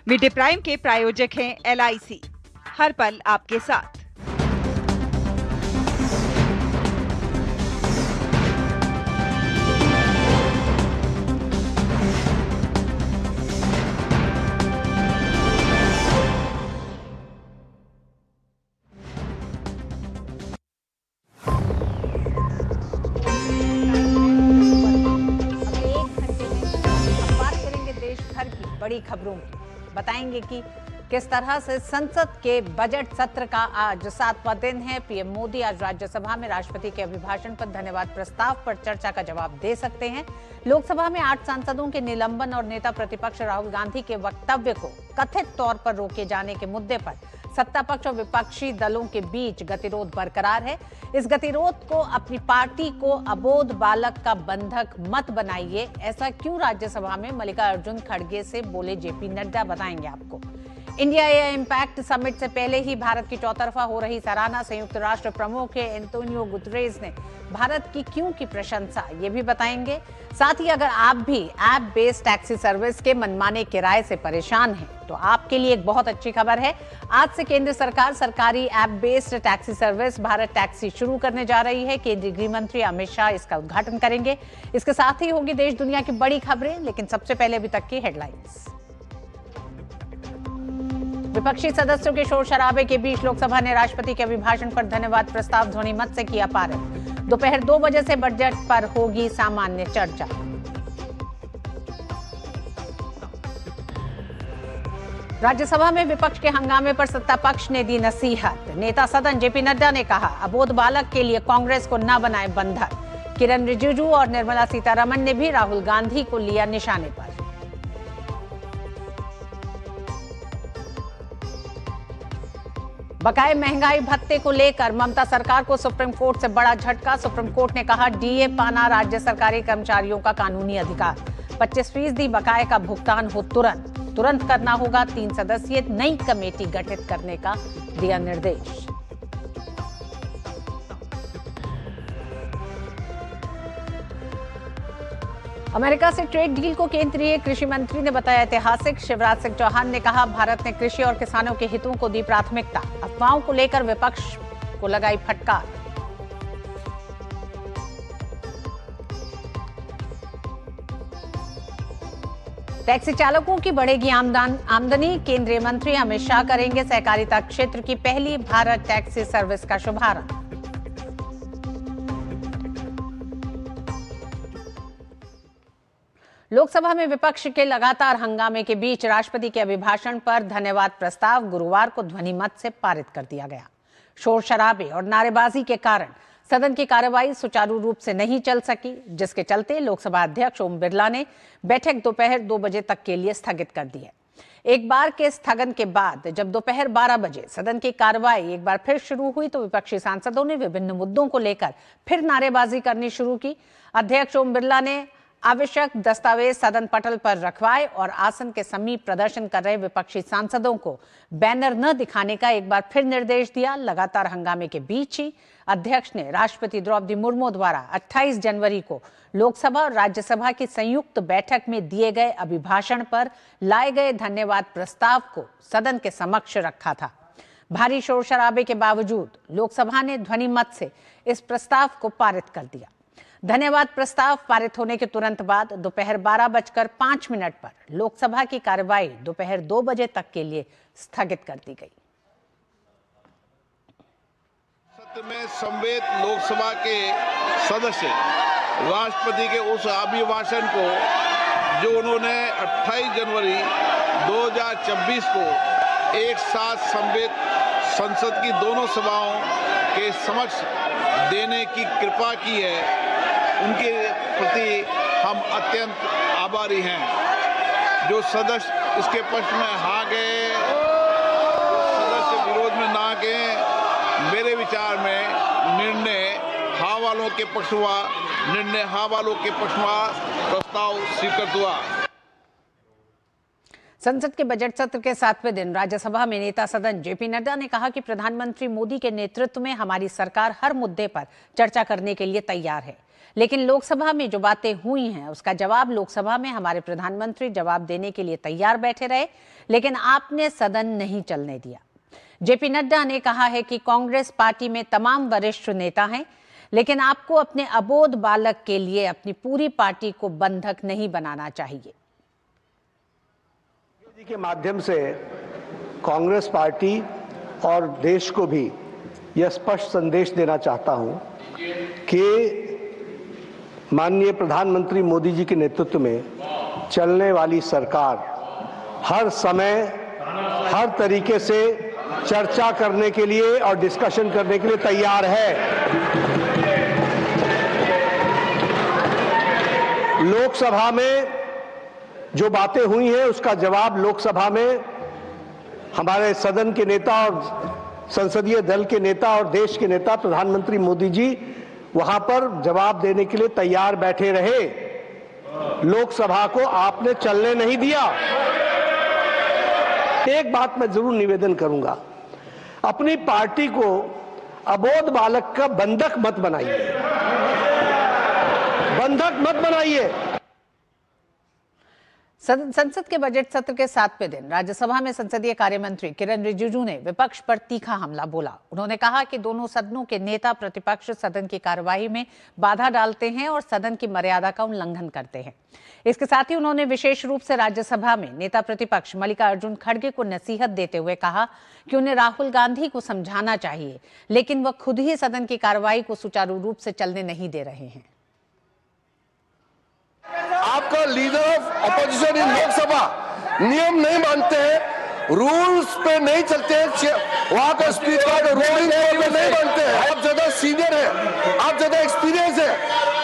VT prime के प्रायोजक हैं LIC, हर पल आपके साथ। बड़ी खबरों की बताएंगे कि किस तरह से संसद के बजट सत्र का आज 7वां दिन है। पीएम मोदी आज राज्यसभा में राष्ट्रपति के अभिभाषण पर धन्यवाद प्रस्ताव पर चर्चा का जवाब दे सकते हैं। लोकसभा में 8 सांसदों के निलंबन और नेता प्रतिपक्ष राहुल गांधी के वक्तव्य को कथित तौर पर रोके जाने के मुद्दे पर सत्ता पक्ष और विपक्षी दलों के बीच गतिरोध बरकरार है। इस गतिरोध को अपनी पार्टी को अबोध बालक का बंधक मत बनाइए, ऐसा क्यों राज्यसभा में मल्लिकार्जुन खड़गे से बोले जेपी नड्डा, बताएंगे आपको। इंडिया इम्पैक्ट समिट से पहले ही भारत की चौतरफा हो रही सराहना, संयुक्त राष्ट्र प्रमुख एंटोनियो गुतरेस ने भारत की क्यों की प्रशंसा, ये भी बताएंगे। साथ ही अगर आप भी ऐप बेस्ड टैक्सी सर्विस के मनमाने किराए से परेशान हैं तो आपके लिए एक बहुत अच्छी खबर है। आज से केंद्र सरकार सरकारी app based taxi service Bharat taxi शुरू करने जा रही है। केंद्रीय गृह मंत्री अमित शाह इसका उद्घाटन करेंगे। इसके साथ ही होगी देश दुनिया की बड़ी खबरें, लेकिन सबसे पहले अभी तक की हेडलाइंस। विपक्षी सदस्यों के शोर शराबे के बीच लोकसभा ने राष्ट्रपति के अभिभाषण पर धन्यवाद प्रस्ताव ध्वनि मत से किया पारित। दोपहर 2 बजे से बजट पर होगी सामान्य चर्चा। राज्यसभा में विपक्ष के हंगामे पर सत्ता पक्ष ने दी नसीहत। नेता सदन जेपी नड्डा ने कहा, अबोध बालक के लिए कांग्रेस को न बनाए बंधक। किरण रिजिजू और निर्मला सीतारमण ने भी राहुल गांधी को लिया निशाने पर। बकाए महंगाई भत्ते को लेकर ममता सरकार को सुप्रीम कोर्ट से बड़ा झटका। सुप्रीम कोर्ट ने कहा, डीए पाना राज्य सरकारी कर्मचारियों का कानूनी अधिकार। 25% बकाए का भुगतान हो तुरंत करना होगा। 3 सदस्यीय नई कमेटी गठित करने का दिया निर्देश। अमेरिका से ट्रेड डील को केंद्रीय कृषि मंत्री ने बताया ऐतिहासिक। शिवराज सिंह चौहान ने कहा, भारत ने कृषि और किसानों के हितों को दी प्राथमिकता। अफवाहों को लेकर विपक्ष को लगाई फटकार। टैक्सी चालकों की बढ़ेगी आमदनी। केंद्रीय मंत्री अमित शाह करेंगे सहकारिता क्षेत्र की पहली भारत टैक्सी सर्विस का शुभारंभ। लोकसभा में विपक्ष के लगातार हंगामे के बीच राष्ट्रपति के अभिभाषण पर धन्यवाद प्रस्ताव गुरुवार को ध्वनिमत से पारित कर दिया गया। शोर शराबे और नारेबाजी के कारण सदन की कार्यवाही सुचारू रूप से नहीं चल सकी, जिसके चलते लोकसभा अध्यक्ष ओम बिरला ने बैठक दोपहर 2 बजे तक के लिए स्थगित कर दी है। एक बार के स्थगन के बाद जब दोपहर 12 बजे सदन की कार्रवाई एक बार फिर शुरू हुई तो विपक्षी सांसदों ने विभिन्न मुद्दों को लेकर फिर नारेबाजी करनी शुरू की। अध्यक्ष ओम बिरला ने आवश्यक दस्तावेज सदन पटल पर रखवाए और आसन के समीप प्रदर्शन कर रहे विपक्षी सांसदों को बैनर न दिखाने का एक बार फिर निर्देश दिया। लगातार हंगामे के बीच ही अध्यक्ष ने राष्ट्रपति द्रौपदी मुर्मू द्वारा 28 जनवरी को लोकसभा और राज्यसभा की संयुक्त बैठक में दिए गए अभिभाषण पर लाए गए धन्यवाद प्रस्ताव को सदन के समक्ष रखा था। भारी शोर शराबे के बावजूद लोकसभा ने ध्वनिमत से इस प्रस्ताव को पारित कर दिया। धन्यवाद प्रस्ताव पारित होने के तुरंत बाद दोपहर 12:05 पर लोकसभा की कार्यवाही दोपहर 2 बजे तक के लिए स्थगित कर दी गई। सत्र में समवेत लोकसभा के सदस्य राष्ट्रपति के उस अभिभाषण को जो उन्होंने 28 जनवरी 2024 को एक साथ समवेत संसद की दोनों सभाओं के समक्ष देने की कृपा की है, उनके प्रति हम अत्यंत आभारी हैं। जो सदस्य इसके पक्ष में हाँ गए, सदस्य विरोध में ना गए, मेरे विचार में निर्णय हाँ वालों के पक्ष हुआ, प्रस्ताव स्वीकृत हुआ। संसद के बजट सत्र के 7वें दिन राज्यसभा में नेता सदन जेपी नड्डा ने कहा कि प्रधानमंत्री मोदी के नेतृत्व में हमारी सरकार हर मुद्दे पर चर्चा करने के लिए तैयार है, लेकिन लोकसभा में जो बातें हुई हैं उसका जवाब लोकसभा में हमारे प्रधानमंत्री जवाब देने के लिए तैयार बैठे रहे, लेकिन आपने सदन नहीं चलने दिया। जेपी नड्डा ने कहा है कि कांग्रेस पार्टी में तमाम वरिष्ठ नेता हैं, लेकिन आपको अपने अबोध बालक के लिए अपनी पूरी पार्टी को बंधक नहीं बनाना चाहिए। के माध्यम से कांग्रेस पार्टी और देश को भी यह स्पष्ट संदेश देना चाहता हूं कि माननीय प्रधानमंत्री मोदी जी के नेतृत्व में चलने वाली सरकार हर समय हर तरीके से चर्चा करने के लिए और डिस्कशन करने के लिए तैयार है। लोकसभा में जो बातें हुई हैं उसका जवाब लोकसभा में हमारे सदन के नेता और संसदीय दल के नेता और देश के नेता प्रधानमंत्री मोदी जी वहां पर जवाब देने के लिए तैयार बैठे रहे। लोकसभा को आपने चलने नहीं दिया। एक बात मैं जरूर निवेदन करूंगा, अपनी पार्टी को अबोध बालक का बंधक मत बनाइए, बंधक मत बनाइए। संसद के बजट सत्र के 7वें दिन राज्यसभा में संसदीय कार्य मंत्री किरेन रिजिजू ने विपक्ष पर तीखा हमला बोला। उन्होंने कहा कि दोनों सदनों के नेता प्रतिपक्ष सदन की कार्यवाही में बाधा डालते हैं और सदन की मर्यादा का उल्लंघन करते हैं। इसके साथ ही उन्होंने विशेष रूप से राज्यसभा में नेता प्रतिपक्ष मल्लिकार्जुन खड़गे को नसीहत देते हुए कहा कि उन्हें राहुल गांधी को समझाना चाहिए, लेकिन वह खुद ही सदन की कार्यवाही को सुचारू रूप से चलने नहीं दे रहे हैं। आपका leader of opposition in Lok Sabha नियम नहीं मानते हैं, रूल्स पे नहीं चलते हैं, वहां का स्पीकर रूलिंग पे नहीं मानते हैं। आप ज्यादा सीनियर हैं, आप ज्यादा एक्सपीरियंस है।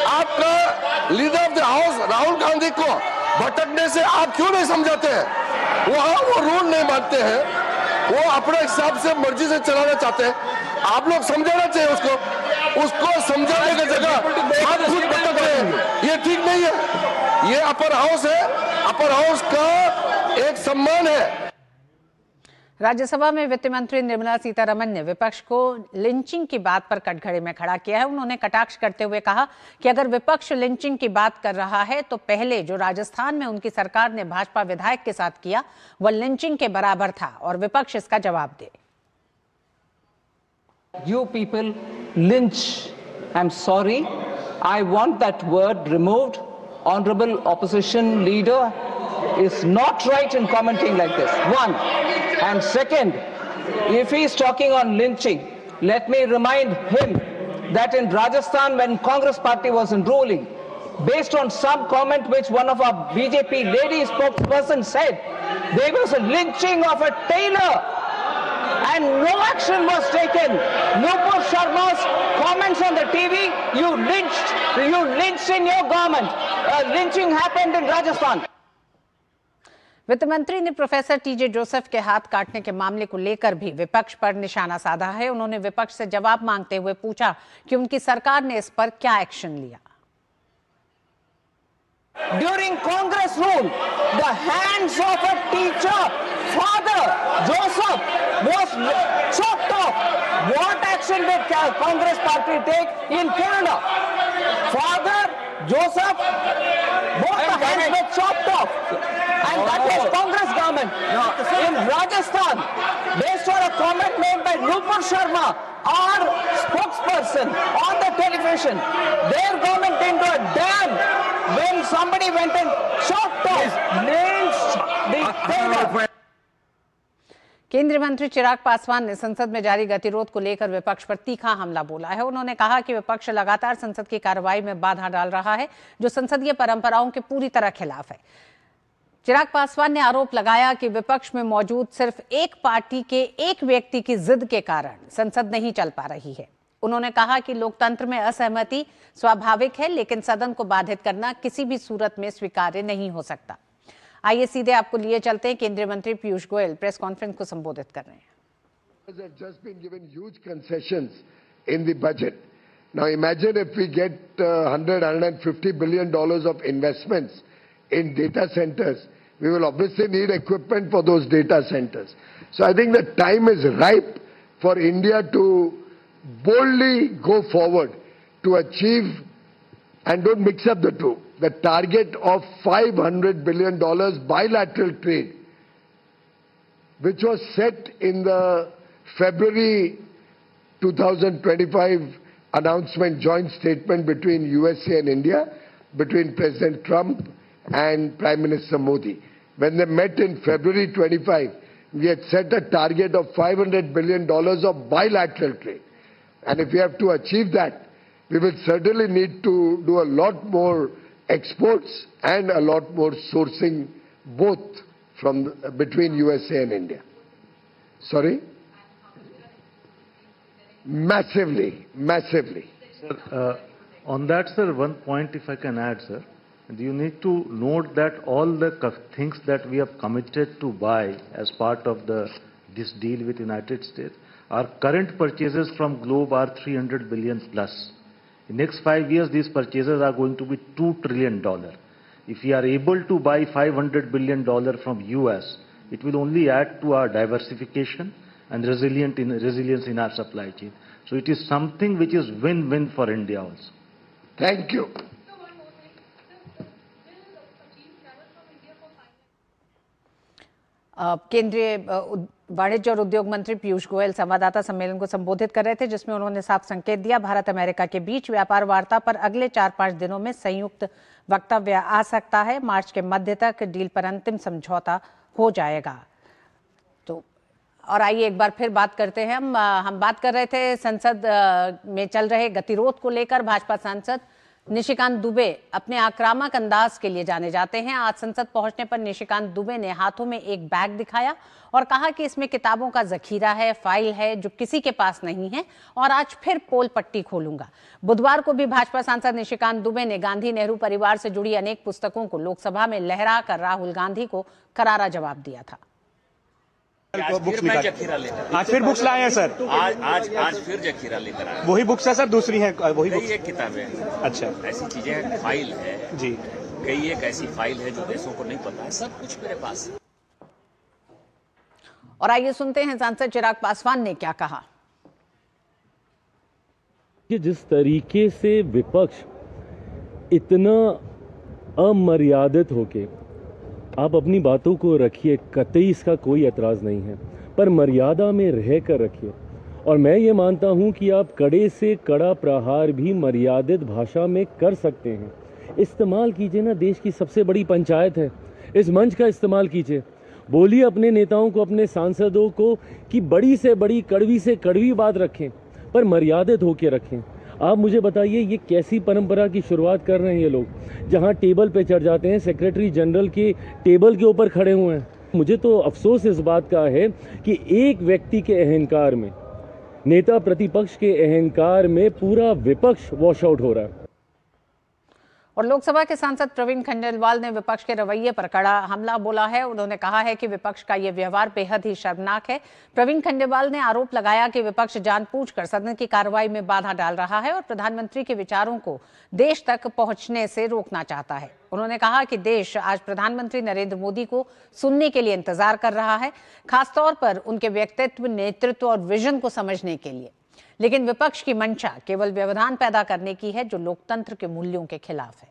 आपका leader of the house Rahul Gandhi को भटकने से आप क्यों नहीं समझाते हैं? वहां वो रूल नहीं मानते हैं, वो अपने हिसाब से मर्जी से चलाना चाहते हैं। आप लोग समझाना चाहिए उसको समझाने की जगह आप खुद भटक रहे हैं, ये ठीक नहीं है। ये अपर हाउस है, अपर हाउस का एक सम्मान है। राज्यसभा में वित्त मंत्री निर्मला सीतारमण ने विपक्ष को लिंचिंग की बात पर कटघरे में खड़ा किया है। उन्होंने कटाक्ष करते हुए कहा कि अगर विपक्ष लिंचिंग की बात कर रहा है तो पहले जो राजस्थान में उनकी सरकार ने भाजपा विधायक के साथ किया वह लिंचिंग के बराबर था और विपक्ष इसका जवाब दे। You people lynch. I'm sorry. I want that word removed. Honorable opposition leader is not right in commenting like this. One. And second, if he is talking on lynching, let me remind him that in Rajasthan when Congress party was in ruling, based on some comment which one of our BJP lady spokesperson said, there was a lynching of a tailor. And no action was taken. Nupur Sharma's comments on the TV, you lynched in your government. Lynching happened in Rajasthan. वित्त मंत्री ने professor TJ Joseph के हाथ काटने के मामले को लेकर भी विपक्ष पर निशाना साधा है। उन्होंने विपक्ष से जवाब मांगते हुए पूछा कि उनकी सरकार ने इस पर क्या एक्शन लिया। During Congress rule, the hands of a teacher, Father Joseph, was chopped off. What action did Congress party take in Kerala? Father Joseph, both the hands were chopped off. And that is Congress government. In Rajasthan, based on a comment made by Nupur Sharma, our spokesperson on the television, their government didn't do a damn when somebody went and chopped off, lynched the tailor. केंद्रीय मंत्री चिराग पासवान ने संसद में जारी गतिरोध को लेकर विपक्ष पर तीखा हमला बोला है। उन्होंने कहा कि विपक्ष लगातार संसद की कार्रवाई में बाधा डाल रहा है, जो संसदीय परंपराओं के पूरी तरह खिलाफ है। चिराग पासवान ने आरोप लगाया कि विपक्ष में मौजूद सिर्फ एक पार्टी के एक व्यक्ति की जिद के कारण संसद नहीं चल पा रही है। उन्होंने कहा कि लोकतंत्र में असहमति स्वाभाविक है, लेकिन सदन को बाधित करना किसी भी सूरत में स्वीकार्य नहीं हो सकता। आइए सीधे आपको लिए चलते हैं, केंद्रीय मंत्री पीयूष गोयल प्रेस कॉन्फ्रेंस को संबोधित कर रहे हैं। Just been given huge concessions in the budget. Now imagine if we get $150 billion of investments in data centers we will obviously need equipment for those data centers. So I think the time is ripe for India to boldly go forward to achieve, and don't mix up the two, the target of $500 billion bilateral trade, which was set in the February 2025 announcement, joint statement between USA and India, between President Trump and Prime Minister Modi. When they met in February 25, we had set a target of $500 billion of bilateral trade. And if we have to achieve that, we will certainly need to do a lot more exports and a lot more sourcing, both from between USA and India. Sorry? Massively, massively. Sir, on that, sir, one point if I can add, sir. You need to note that all the things that we have committed to buy as part of this deal with United States, our current purchases from Globe are $300 billion plus. In next 5 years, these purchases are going to be $2 trillion. If we are able to buy $500 billion from US, it will only add to our diversification and resilience in our supply chain. So it is something which is win-win for India also. Thank you. केंद्रीय वाणिज्य और उद्योग मंत्री पीयूष गोयल संवाददाता सम्मेलन को संबोधित कर रहे थे, जिसमें उन्होंने साफ संकेत दिया भारत अमेरिका के बीच व्यापार वार्ता पर अगले 4-5 दिनों में संयुक्त वक्तव्य आ सकता है। मार्च के मध्य तक डील पर अंतिम समझौता हो जाएगा। तो और आइए एक बार फिर बात करते हैं। हम बात कर रहे थे संसद में चल रहे गतिरोध को लेकर। भाजपा सांसद निशिकांत दुबे अपने आक्रामक अंदाज के लिए जाने जाते हैं। आज संसद पहुंचने पर निशिकांत दुबे ने हाथों में एक बैग दिखाया और कहा कि इसमें किताबों का जखीरा है, फाइल है जो किसी के पास नहीं है और आज फिर पोल पट्टी खोलूंगा। बुधवार को भी भाजपा सांसद निशिकांत दुबे ने गांधी नेहरू परिवार से जुड़ी अनेक पुस्तकों को लोकसभा में लहरा कर राहुल गांधी को करारा जवाब दिया था। आज फिर बुक्स लाए हैं सर। आज फिर जखीरा लेकर आए। वही बुक्स है सर, दूसरी है वही बुक्स? एक किताबें। अच्छा, ऐसी चीजें हैं, फाइल है जी, कई एक ऐसी फाइल है जो देशों को नहीं पता है, सब कुछ मेरे पास है। और आइए सुनते हैं सांसद चिराग पासवान ने क्या कहा। कि जिस तरीके से विपक्ष इतना अमर्यादित होके आप अपनी बातों को रखिए, कतई इसका कोई एतराज़ नहीं है, पर मर्यादा में रह कर रखिए। और मैं ये मानता हूं कि आप कड़े से कड़ा प्रहार भी मर्यादित भाषा में कर सकते हैं। इस्तेमाल कीजिए ना, देश की सबसे बड़ी पंचायत है, इस मंच का इस्तेमाल कीजिए। बोलिए अपने नेताओं को, अपने सांसदों को कि बड़ी से बड़ी, कड़वी से कड़वी बात रखें, पर मर्यादित होकर रखें। आप मुझे बताइए ये कैसी परंपरा की शुरुआत कर रहे हैं ये लोग, जहां टेबल पे चढ़ जाते हैं, सेक्रेटरी जनरल के टेबल के ऊपर खड़े हुए हैं। मुझे तो अफसोस इस बात का है कि एक व्यक्ति के अहंकार में, नेता प्रतिपक्ष के अहंकार में पूरा विपक्ष वॉश आउट हो रहा है। और लोकसभा के सांसद प्रवीण खंडेलवाल ने विपक्ष के रवैये पर कड़ा हमला बोला है। उन्होंने कहा है कि विपक्ष का ये व्यवहार बेहद ही शर्मनाक है। प्रवीण खंडेलवाल ने आरोप लगाया कि विपक्ष जानबूझकर सदन की कार्रवाई में बाधा डाल रहा है और प्रधानमंत्री के विचारों को देश तक पहुंचने से रोकना चाहता है। उन्होंने कहा कि देश आज प्रधानमंत्री नरेंद्र मोदी को सुनने के लिए इंतजार कर रहा है, खासतौर पर उनके व्यक्तित्व, नेतृत्व और विजन को समझने के लिए। लेकिन विपक्ष की मंशा केवल व्यवधान पैदा करने की है, जो लोकतंत्र के मूल्यों के खिलाफ है।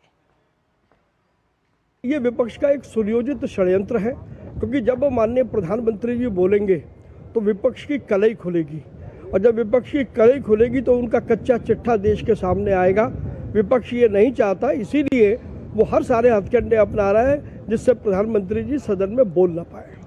ये विपक्ष का एक सुनियोजित षड्यंत्र है, क्योंकि जब माननीय प्रधानमंत्री जी बोलेंगे तो विपक्ष की कलई खुलेगी, और जब विपक्ष की कलई खुलेगी तो उनका कच्चा चिट्ठा देश के सामने आएगा। विपक्ष ये नहीं चाहता, इसीलिए वो हर सारे हथकंडे अपना रहा है जिससे प्रधानमंत्री जी सदन में बोल ना पाए।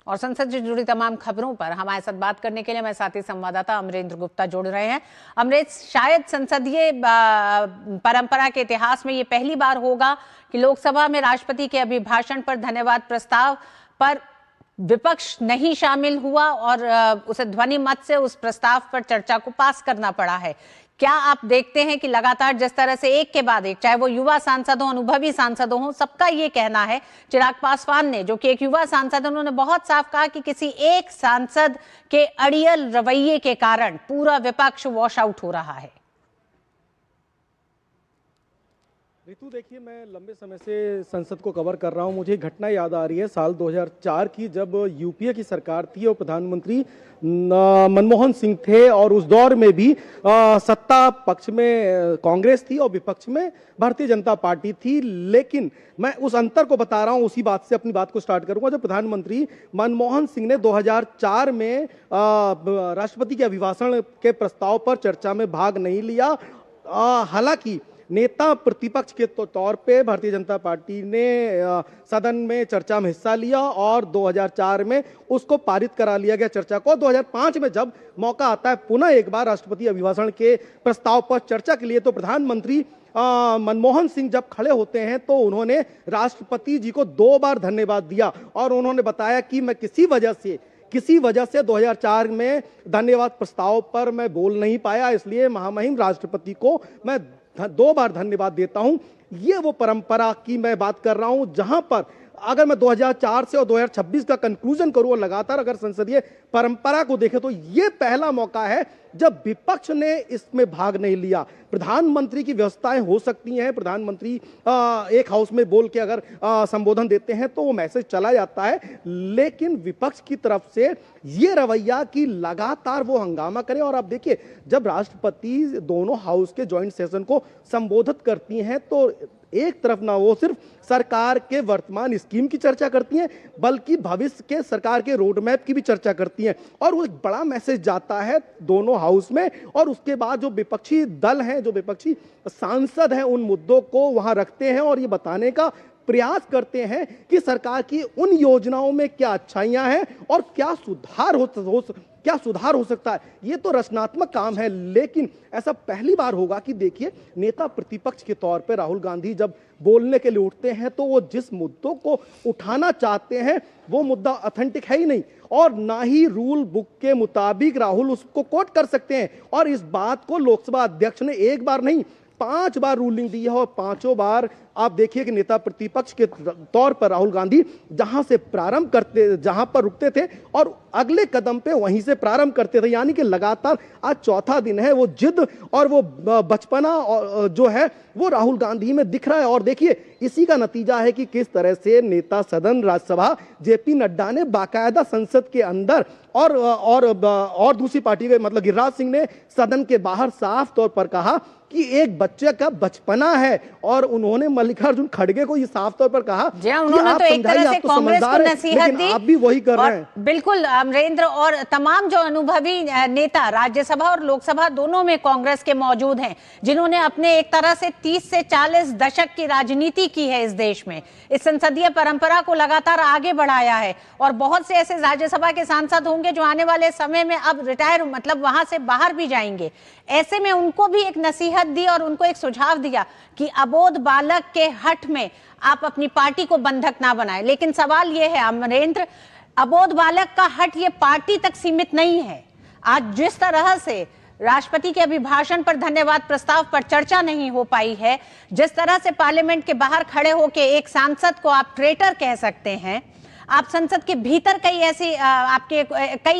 और संसद से जुड़ी तमाम खबरों पर हमारे साथ बात करने के लिए हमारे साथी संवाददाता अमरेंद्र गुप्ता जुड़ रहे हैं। अमरेंद्र, शायद संसदीय परंपरा के इतिहास में ये पहली बार होगा कि लोकसभा में राष्ट्रपति के अभिभाषण पर धन्यवाद प्रस्ताव पर विपक्ष नहीं शामिल हुआ और उसे ध्वनि मत से उस प्रस्ताव पर चर्चा को पास करना पड़ा है। क्या आप देखते हैं कि लगातार जिस तरह से एक के बाद एक, चाहे वो युवा सांसद हो, अनुभवी सांसद हो, सबका ये कहना है, चिराग पासवान ने, जो कि एक युवा सांसद, उन्होंने बहुत साफ कहा कि किसी एक सांसद के अड़ियल रवैये के कारण पूरा विपक्ष वॉश आउट हो रहा है। ऋतु, देखिए मैं लंबे समय से संसद को कवर कर रहा हूं। मुझे घटना याद आ रही है साल 2004 की, जब यूपीए की सरकार थी और प्रधानमंत्री मनमोहन सिंह थे, और उस दौर में भी सत्ता पक्ष में कांग्रेस थी और विपक्ष में भारतीय जनता पार्टी थी। लेकिन मैं उस अंतर को बता रहा हूं, उसी बात से अपनी बात को स्टार्ट करूंगा। जब प्रधानमंत्री मनमोहन सिंह ने 2004 में राष्ट्रपति के अभिभाषण के प्रस्ताव पर चर्चा में भाग नहीं लिया, हालांकि नेता प्रतिपक्ष के तौर पे भारतीय जनता पार्टी ने सदन में चर्चा में हिस्सा लिया और 2004 में उसको पारित करा लिया गया चर्चा को। 2005 में जब मौका आता है पुनः एक बार राष्ट्रपति अभिभाषण के प्रस्ताव पर चर्चा के लिए, तो प्रधानमंत्री मनमोहन सिंह जब खड़े होते हैं तो उन्होंने राष्ट्रपति जी को 2 बार धन्यवाद दिया और उन्होंने बताया कि मैं किसी वजह से 2004 में धन्यवाद प्रस्ताव पर मैं बोल नहीं पाया, इसलिए महामहिम राष्ट्रपति को मैं 2 बार धन्यवाद देता हूं। ये वो परंपरा की मैं बात कर रहा हूं, जहां पर अगर मैं 2004 से और 2026 का कंक्लूजन करूं और लगातार अगर संसदीय परंपरा को देखें तो ये पहला मौका है जब विपक्ष ने इसमें भाग नहीं लिया। प्रधानमंत्री की व्यवस्थाएं हो सकती हैं, प्रधानमंत्री एक हाउस में बोल के अगर संबोधन देते हैं तो वो मैसेज चला जाता है, लेकिन विपक्ष की तरफ से ये रवैया कि लगातार वो हंगामा करें। और आप देखिए, जब राष्ट्रपति दोनों हाउस के ज्वाइंट सेशन को संबोधित करती हैं तो एक तरफ ना वो सिर्फ सरकार के वर्तमान स्कीम की चर्चा करती हैं, बल्कि भविष्य के सरकार के रोड मैप की भी चर्चा करती हैं, और वो एक बड़ा मैसेज जाता है दोनों हाउस में। और उसके बाद जो विपक्षी दल हैं, जो विपक्षी सांसद हैं, उन मुद्दों को वहां रखते हैं और ये बताने का प्रयास करते हैं कि सरकार की उन योजनाओं में क्या अच्छाइयां हैं और क्या सुधार हो सकता है। ये तो रचनात्मक काम है, लेकिन ऐसा पहली बार होगा कि देखिए, नेता प्रतिपक्ष के तौर पे राहुल गांधी जब बोलने के लिए उठते हैं तो वो जिस मुद्दों को उठाना चाहते हैं वो मुद्दा ऑथेंटिक है ही नहीं, और ना ही रूल बुक के मुताबिक राहुल उसको कोट कर सकते हैं। और इस बात को लोकसभा अध्यक्ष ने एक बार नहीं 5 बार रूलिंग दी है, और 5 बार आप देखिए कि नेता प्रतिपक्ष के तौर पर राहुल गांधी जहां पर रुकते थे और अगले कदम पे वहीं से प्रारंभ करते थे। यानी कि लगातार आज चौथा दिन है, वो जिद और वो बचपना जो है वो राहुल गांधी में दिख रहा है। और देखिए, इसी का नतीजा है कि किस तरह से नेता सदन राज्यसभा जेपी नड्डा ने बाकायदा संसद के अंदर और दूसरी पार्टी के मतलब गिरिराज सिंह ने सदन के बाहर साफ तौर पर कहा कि एक बच्चे का बचपना है, और उन्होंने मल्लिकार्जुन खड़गे को ये साफ तौर पर कहा कि उन्होंने तो एक तरह से कांग्रेस को नसीहत दी। आप भी वही कर रहे हैं। बिल्कुल अमरेंद्र, और तमाम जो अनुभवी नेता राज्यसभा और लोकसभा दोनों में कांग्रेस के मौजूद हैं, जिन्होंने अपने एक तरह से 30 से 40 दशक की राजनीति की है इस देश में, इस संसदीय परंपरा को लगातार आगे बढ़ाया है। और बहुत से ऐसे राज्यसभा के सांसद होंगे जो आने वाले समय में अब रिटायर मतलब वहां से बाहर भी जाएंगे। ऐसे में उनको भी एक नसीहत दी और उनको एक सुझाव दिया कि अबोध बालक के हठ में आप अपनी पार्टी को बंधक ना बनाएं। लेकिन सवाल यह है अमरेंद्र, अबोध बालक का हठ ये पार्टी तक सीमित नहीं है। आज जिस तरह से राष्ट्रपति के अभिभाषण पर धन्यवाद प्रस्ताव पर चर्चा नहीं हो पाई है, जिस तरह से पार्लियामेंट के बाहर खड़े होकर एक सांसद को आप ट्रेटर कह सकते हैं, आप संसद के भीतर कई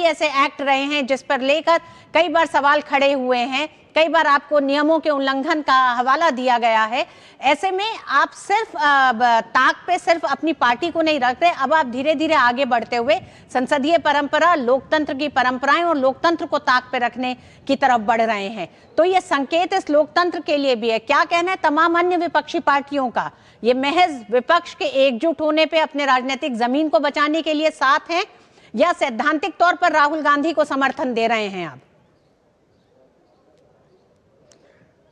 ऐसे एक्ट रहे हैं जिस पर लेकर कई बार सवाल खड़े हुए हैं, कई बार आपको नियमों के उल्लंघन का हवाला दिया गया है। ऐसे में आप सिर्फ ताक पे सिर्फ अपनी पार्टी को नहीं रखते, अब आप धीरे धीरे आगे बढ़ते हुए संसदीय परंपरा, लोकतंत्र की परंपराएं और लोकतंत्र को ताक पे रखने की तरफ बढ़ रहे हैं। तो ये संकेत इस लोकतंत्र के लिए भी है। क्या कहना है तमाम अन्य विपक्षी पार्टियों का? ये महज विपक्ष के एकजुट होने पे अपने राजनीतिक जमीन को बचाने के लिए साथ हैं, या सैद्धांतिक तौर पर राहुल गांधी को समर्थन दे रहे हैं आप?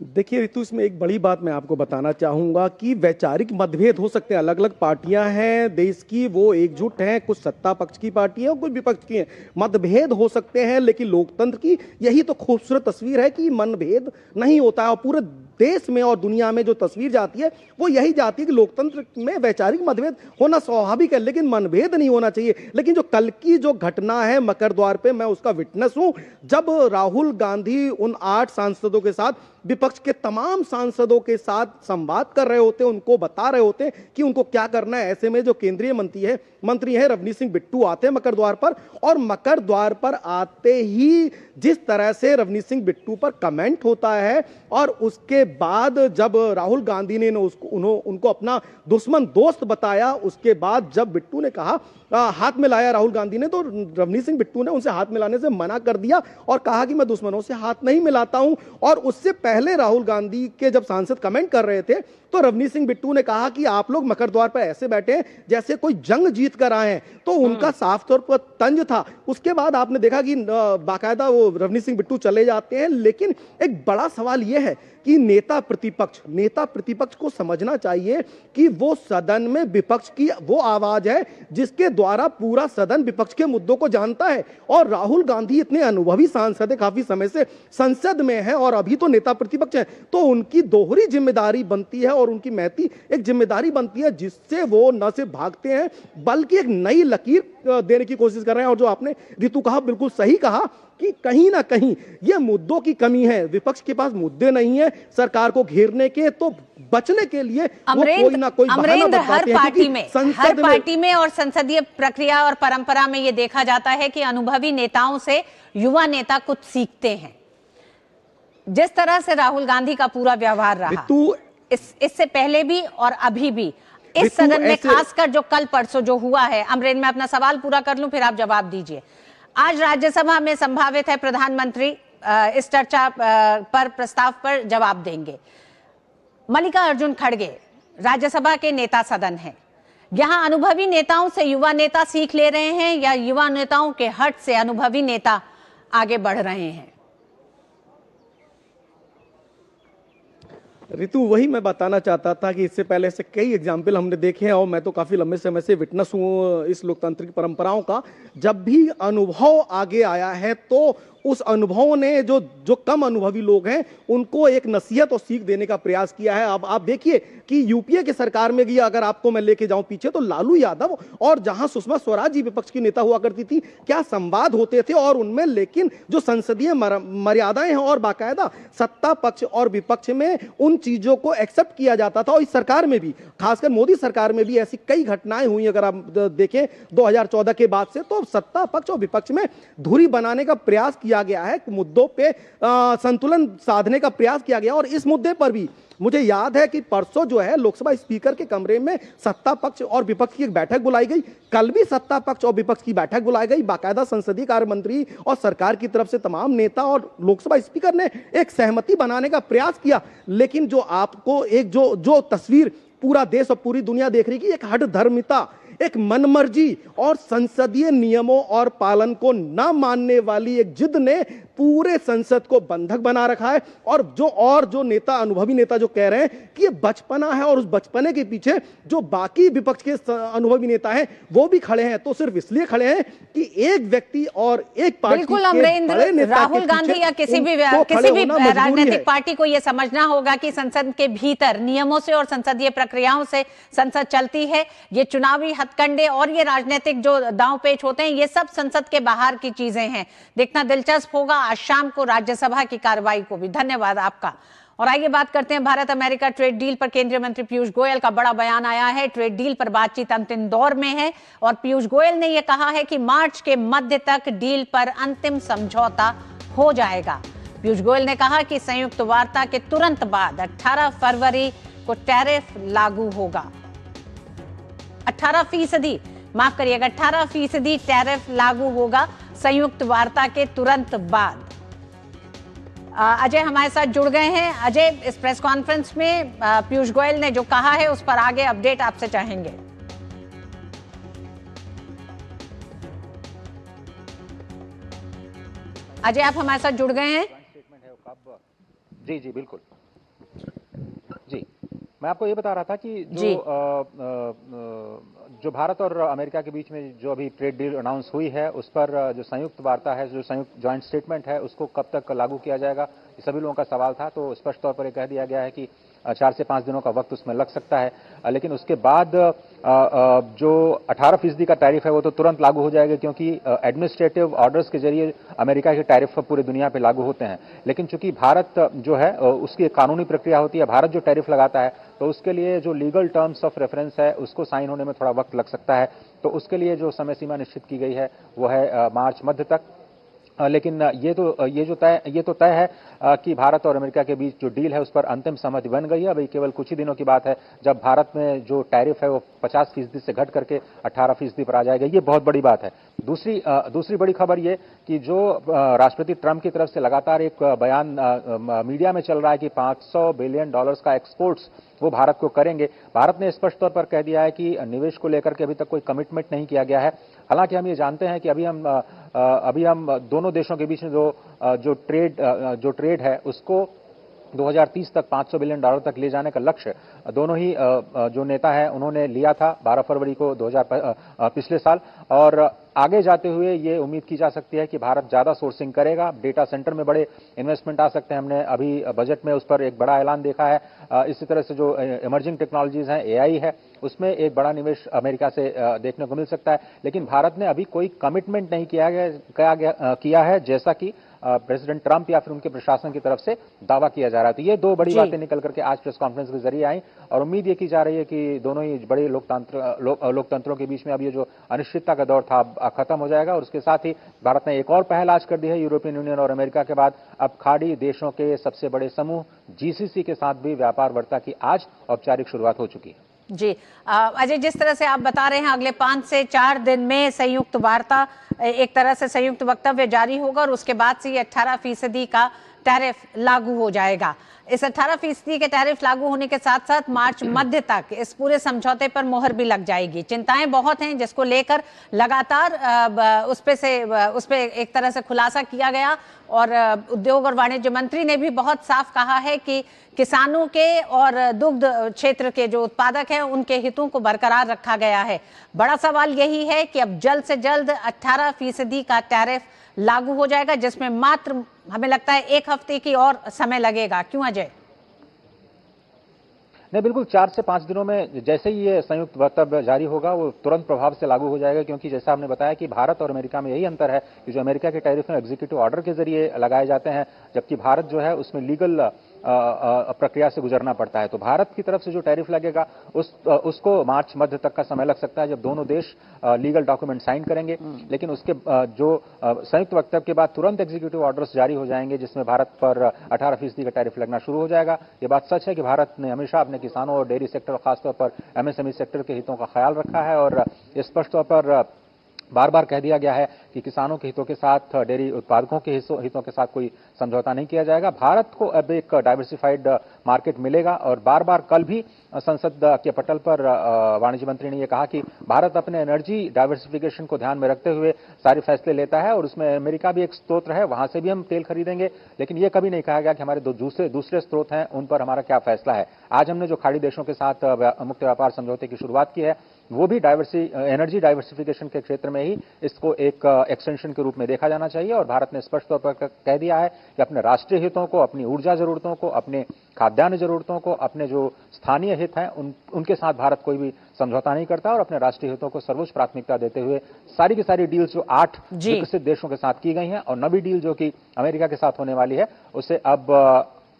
देखिए ऋतु, इसमें एक बड़ी बात मैं आपको बताना चाहूंगा कि वैचारिक मतभेद हो सकते हैं, अलग अलग पार्टियां हैं देश की, वो एकजुट हैं, कुछ सत्ता पक्ष की पार्टी है और कुछ विपक्ष की है। मतभेद हो सकते हैं, लेकिन लोकतंत्र की यही तो खूबसूरत तस्वीर है कि मतभेद नहीं होता है। और पूरे देश में और दुनिया में जो तस्वीर जाती है वो यही जाती है कि लोकतंत्र में वैचारिक मतभेद होना स्वाभाविक है, लेकिन मतभेद नहीं होना चाहिए। लेकिन जो कल की जो घटना है मकर द्वार पे, मैं उसका विटनेस हूं, जब राहुल गांधी उन 8 सांसदों के साथ विपक्ष के तमाम सांसदों के साथ संवाद कर रहे होते, उनको बता रहे होते कि उनको क्या करना है। ऐसे में जो केंद्रीय मंत्री है मंत्री हैं रवनीत सिंह बिट्टू आते हैं मकर द्वार पर, और मकर द्वार पर आते ही जिस तरह से रवनीत सिंह बिट्टू पर कमेंट होता है, और उसके बाद जब राहुल गांधी ने उनको अपना दुश्मन दोस्त बताया, उसके बाद जब बिट्टू ने कहा हाथ मिलाया राहुल गांधी ने, तो रवनीत सिंह बिट्टू ने उनसे हाथ मिलाने से मना कर दिया और कहा कि मैं दुश्मनों से हाथ नहीं मिलाता हूं। और उससे पहले राहुल गांधी के जब सांसद कमेंट कर रहे थे तो रवनीत सिंह बिट्टू ने कहा कि आप लोग मकर द्वार पर ऐसे बैठे हैं जैसे कोई जंग जीत कर आए हैं, तो उनका साफ तौर पर तंज था। उसके बाद आपने देखा कि बाकायदा वो रवनीत सिंह बिट्टू चले जाते हैं। लेकिन एक बड़ा सवाल यह है कि नेता प्रतिपक्ष को समझना चाहिए कि वो सदन में विपक्ष की वो आवाज है जिसके द्वारा पूरा सदन विपक्ष के मुद्दों को जानता है। और राहुल गांधी इतने अनुभवी सांसद है, काफी समय से संसद में है और अभी तो नेता प्रतिपक्ष है, तो उनकी दोहरी जिम्मेदारी बनती है और उनकी महती एक जिम्मेदारी बनती है जिससे वो न सिर्फ भागते हैं बल्कि एक नई लकीर देने की कोशिश कर रहे हैं। और जो आपने रितु कहा, बिल्कुल सही कहा कि कहीं ना कहीं ये मुद्दों की कमी है, विपक्ष के पास मुद्दे नहीं है सरकार को घेरने के, तो बचने के लिए वो कोई ना कोई बहाना बताते हैं। हर पार्टी में और संसदीय प्रक्रिया और परंपरा में ये देखा जाता है कि अनुभवी नेताओं से युवा नेता कुछ सीखते हैं। जिस तरह से राहुल गांधी का पूरा व्यवहार रहा इससे पहले भी और अभी भी इस सदन में, खासकर जो कल परसों जो हुआ है, अमरेंद्र मैं अपना सवाल पूरा कर लूं फिर आप जवाब दीजिए। आज राज्यसभा में संभावित है प्रधानमंत्री इस चर्चा पर प्रस्ताव पर जवाब देंगे। मल्लिकार्जुन खड़गे राज्यसभा के नेता सदन हैं, यहां अनुभवी नेताओं से युवा नेता सीख ले रहे हैं या युवा नेताओं के हट से अनुभवी नेता आगे बढ़ रहे हैं? रितु, वही मैं बताना चाहता था कि इससे पहले से कई एग्जाम्पल हमने देखे हैं और मैं तो काफी लंबे समय से विटनेस हूं इस लोकतांत्रिक परंपराओं का। जब भी अनुभव आगे आया है तो उस अनुभव ने जो कम अनुभवी लोग हैं उनको एक नसीहत और सीख देने का प्रयास किया है। अब आप देखिए कि यूपीए की सरकार में भी अगर आपको मैं लेके जाऊं पीछे, तो लालू यादव और जहां सुषमा स्वराज जी विपक्ष की नेता हुआ करती थी, क्या संवाद होते थे और उनमें, लेकिन जो संसदीय मर्यादाएं हैं और बाकायदा सत्ता पक्ष और विपक्ष में उन चीजों को एक्सेप्ट किया जाता था। और इस सरकार में भी, खासकर मोदी सरकार में भी ऐसी कई घटनाएं हुई अगर आप देखें 2014 के बाद से, तो सत्ता पक्ष और विपक्ष में धुरी बनाने का प्रयास किया गया है, मुद्दों पे संतुलन साधने का प्रयास किया गया। और इस मुद्दे पर भी मुझे याद है कि परसों जो है लोकसभा स्पीकर के कमरे में सत्ता पक्ष और विपक्ष की एक बैठक बुलाई गई। कल भी सत्ता पक्ष और विपक्ष की बैठक बुलाई गई, बाकायदा संसदीय कार्य मंत्री और सरकार की तरफ से तमाम नेता और लोकसभा स्पीकर ने एक सहमति बनाने का प्रयास किया। लेकिन जो आपको एक जो तस्वीर पूरा देश और पूरी दुनिया देख रही है कि एक हठधर्मिता, एक मनमर्जी और संसदीय नियमों और पालन को न मानने वाली एक जिद ने पूरे संसद को बंधक बना रखा है। और जो नेता, अनुभवी नेता जो कह रहे हैं कि ये बचपना है और उस बचपने के पीछे जो बाकी विपक्ष के अनुभवी नेता हैं वो भी खड़े हैं, तो सिर्फ इसलिए खड़े हैं कि एक व्यक्ति और एक पार्टी बिल्कुल अमरेंद्र, राहुल गांधी या किसी भी राजनीतिक पार्टी को यह समझना होगा कि संसद के भीतर नियमों से और संसदीय प्रक्रियाओं से संसद चलती है। ये चुनावी हथकंडे और ये राजनीतिक जो दांव पेच होते हैं, ये सब संसद के बाहर की चीजें हैं। देखना दिलचस्प होगा आज शाम को राज्यसभा की कार्रवाई को भी। धन्यवाद आपका। और आइए बात करते हैं भारत अमेरिका ट्रेड डील पर। केंद्रीय मंत्री पीयूष गोयल का बड़ा बयान आया है। ट्रेड डील पर बातचीत अंतिम दौर में है और पीयूष गोयल ने यह कहा है कि मार्च के मध्य तक डील पर अंतिम समझौता हो जाएगा। पीयूष गोयल ने कहा कि संयुक्त वार्ता के तुरंत बाद 18 फरवरी को टैरिफ लागू होगा। 18%, माफ करिएगा, 18% टैरिफ लागू होगा संयुक्त वार्ता के तुरंत बाद। अजय हमारे साथ जुड़ गए हैं। अजय, इस प्रेस कॉन्फ्रेंस में पीयूष गोयल ने जो कहा है उस पर आगे अपडेट आपसे चाहेंगे। अजय, आप हमारे साथ जुड़ गए हैं। जी जी बिल्कुल जी, मैं आपको ये बता रहा था कि जो भारत और अमेरिका के बीच में जो अभी ट्रेड डील अनाउंस हुई है उस पर जो संयुक्त वार्ता है, जो संयुक्त जॉइंट स्टेटमेंट है, उसको कब तक लागू किया जाएगा, ये सभी लोगों का सवाल था। तो स्पष्ट तौर पर यह कह दिया गया है कि 4 से 5 दिनों का वक्त उसमें लग सकता है, लेकिन उसके बाद जो 18% का टैरिफ है वो तो तुरंत लागू हो जाएगा, क्योंकि एडमिनिस्ट्रेटिव ऑर्डर्स के जरिए अमेरिका के टैरिफ पूरे दुनिया पे लागू होते हैं। लेकिन चूंकि भारत जो है उसकी कानूनी प्रक्रिया होती है, भारत जो टैरिफ लगाता है तो उसके लिए जो लीगल टर्म्स ऑफ रेफरेंस है उसको साइन होने में थोड़ा वक्त लग सकता है। तो उसके लिए जो समय सीमा निश्चित की गई है वो है मार्च मध्य तक। लेकिन ये तो तय है कि भारत और अमेरिका के बीच जो डील है उस पर अंतिम सहमति बन गई है। अभी केवल कुछ ही दिनों की बात है जब भारत में जो टैरिफ है वो 50% से घट करके 18% पर आ जाएगा। ये बहुत बड़ी बात है। दूसरी बड़ी खबर ये कि जो राष्ट्रपति ट्रंप की तरफ से लगातार एक बयान मीडिया में चल रहा है कि $500 बिलियन का एक्सपोर्ट्स वो भारत को करेंगे। भारत ने स्पष्ट तौर पर कह दिया है कि निवेश को लेकर के अभी तक कोई कमिटमेंट नहीं किया गया है। हालांकि हम ये जानते हैं कि अभी हम दोनों देशों के बीच में जो ट्रेड है उसको 2030 तक $500 बिलियन तक ले जाने का लक्ष्य दोनों ही जो नेता है उन्होंने लिया था 12 फरवरी को पिछले साल। और आगे जाते हुए ये उम्मीद की जा सकती है कि भारत ज्यादा सोर्सिंग करेगा, डेटा सेंटर में बड़े इन्वेस्टमेंट आ सकते हैं। हमने अभी बजट में उस पर एक बड़ा ऐलान देखा है। इसी तरह से जो इमर्जिंग टेक्नोलॉजीज हैं, AI है, उसमें एक बड़ा निवेश अमेरिका से देखने को मिल सकता है। लेकिन भारत ने अभी कोई कमिटमेंट नहीं किया है जैसा कि प्रेसिडेंट ट्रंप या फिर उनके प्रशासन की तरफ से दावा किया जा रहा है। तो ये दो बड़ी बातें निकल करके आज प्रेस कॉन्फ्रेंस के जरिए आई और उम्मीद ये की जा रही है कि दोनों ही बड़े लोकतंत्रों के बीच में अब ये जो अनिश्चितता का दौर था खत्म हो जाएगा। और उसके साथ ही भारत ने एक और पहल आज कर दी है। यूरोपियन यूनियन और अमेरिका के बाद अब खाड़ी देशों के सबसे बड़े समूह GCC के साथ भी व्यापार वार्ता की आज औपचारिक शुरुआत हो चुकी है। जी अजय, जिस तरह से आप बता रहे हैं अगले 5 से 4 दिन में संयुक्त वार्ता, एक तरह से संयुक्त वक्तव्य जारी होगा और उसके बाद से ये 18% का टैरिफ लागू हो जाएगा। इस 18% के टैरिफ लागू होने के साथ साथ मार्च मध्य तक इस पूरे समझौते पर मोहर भी लग जाएगी। चिंताएं बहुत हैं जिसको लेकर लगातार उस पे एक तरह से खुलासा किया गया और उद्योग और वाणिज्य मंत्री ने भी बहुत साफ कहा है कि किसानों के और दुग्ध क्षेत्र के जो उत्पादक हैं उनके हितों को बरकरार रखा गया है। बड़ा सवाल यही है कि अब जल्द से जल्द 18% का टैरिफ लागू हो जाएगा, जिसमें मात्र हमें लगता है 1 हफ्ते की और समय लगेगा। क्यों अजय? नहीं, बिल्कुल 4 से 5 दिनों में जैसे ही ये संयुक्त वक्तव्य जारी होगा वो तुरंत प्रभाव से लागू हो जाएगा, क्योंकि जैसा हमने बताया कि भारत और अमेरिका में यही अंतर है कि जो अमेरिका के टैरिफ हैं एग्जीक्यूटिव ऑर्डर के जरिए लगाए जाते हैं, जबकि भारत जो है उसमें लीगल प्रक्रिया से गुजरना पड़ता है। तो भारत की तरफ से जो टैरिफ लगेगा उसको मार्च मध्य तक का समय लग सकता है जब दोनों देश लीगल डॉक्यूमेंट साइन करेंगे। लेकिन उसके जो संयुक्त वक्तव्य के बाद तुरंत एग्जीक्यूटिव ऑर्डर्स जारी हो जाएंगे जिसमें भारत पर 18% का टैरिफ लगना शुरू हो जाएगा। ये बात सच है कि भारत ने हमेशा अपने किसानों और डेयरी सेक्टर और खासतौर पर MSME सेक्टर के हितों का ख्याल रखा है और स्पष्ट तौर पर बार बार कह दिया गया है कि किसानों के हितों के साथ, डेयरी उत्पादकों के हितों के साथ कोई समझौता नहीं किया जाएगा। भारत को अब एक डाइवर्सिफाइड मार्केट मिलेगा और बार बार कल भी संसद के पटल पर वाणिज्य मंत्री ने यह कहा कि भारत अपने एनर्जी डाइवर्सिफिकेशन को ध्यान में रखते हुए सारे फैसले लेता है और उसमें अमेरिका भी एक स्रोत है, वहां से भी हम तेल खरीदेंगे। लेकिन यह कभी नहीं कहा गया कि हमारे दूसरे स्रोत हैं उन पर हमारा क्या फैसला है। आज हमने जो खाड़ी देशों के साथ मुक्त व्यापार समझौते की शुरुआत की है वो भी एनर्जी डाइवर्सिफिकेशन के क्षेत्र में ही इसको एक एक्सटेंशन के रूप में देखा जाना चाहिए। और भारत ने स्पष्ट तौर पर कह दिया है कि अपने राष्ट्रीय हितों को, अपनी ऊर्जा जरूरतों को, अपने खाद्यान्न जरूरतों को, अपने जो स्थानीय हित हैं उनके साथ भारत कोई भी समझौता नहीं करता और अपने राष्ट्रीय हितों को सर्वोच्च प्राथमिकता देते हुए सारी की सारी डील्स जो 8 विकसित देशों के साथ की गई हैं और नवी डील जो कि अमेरिका के साथ होने वाली है उसे अब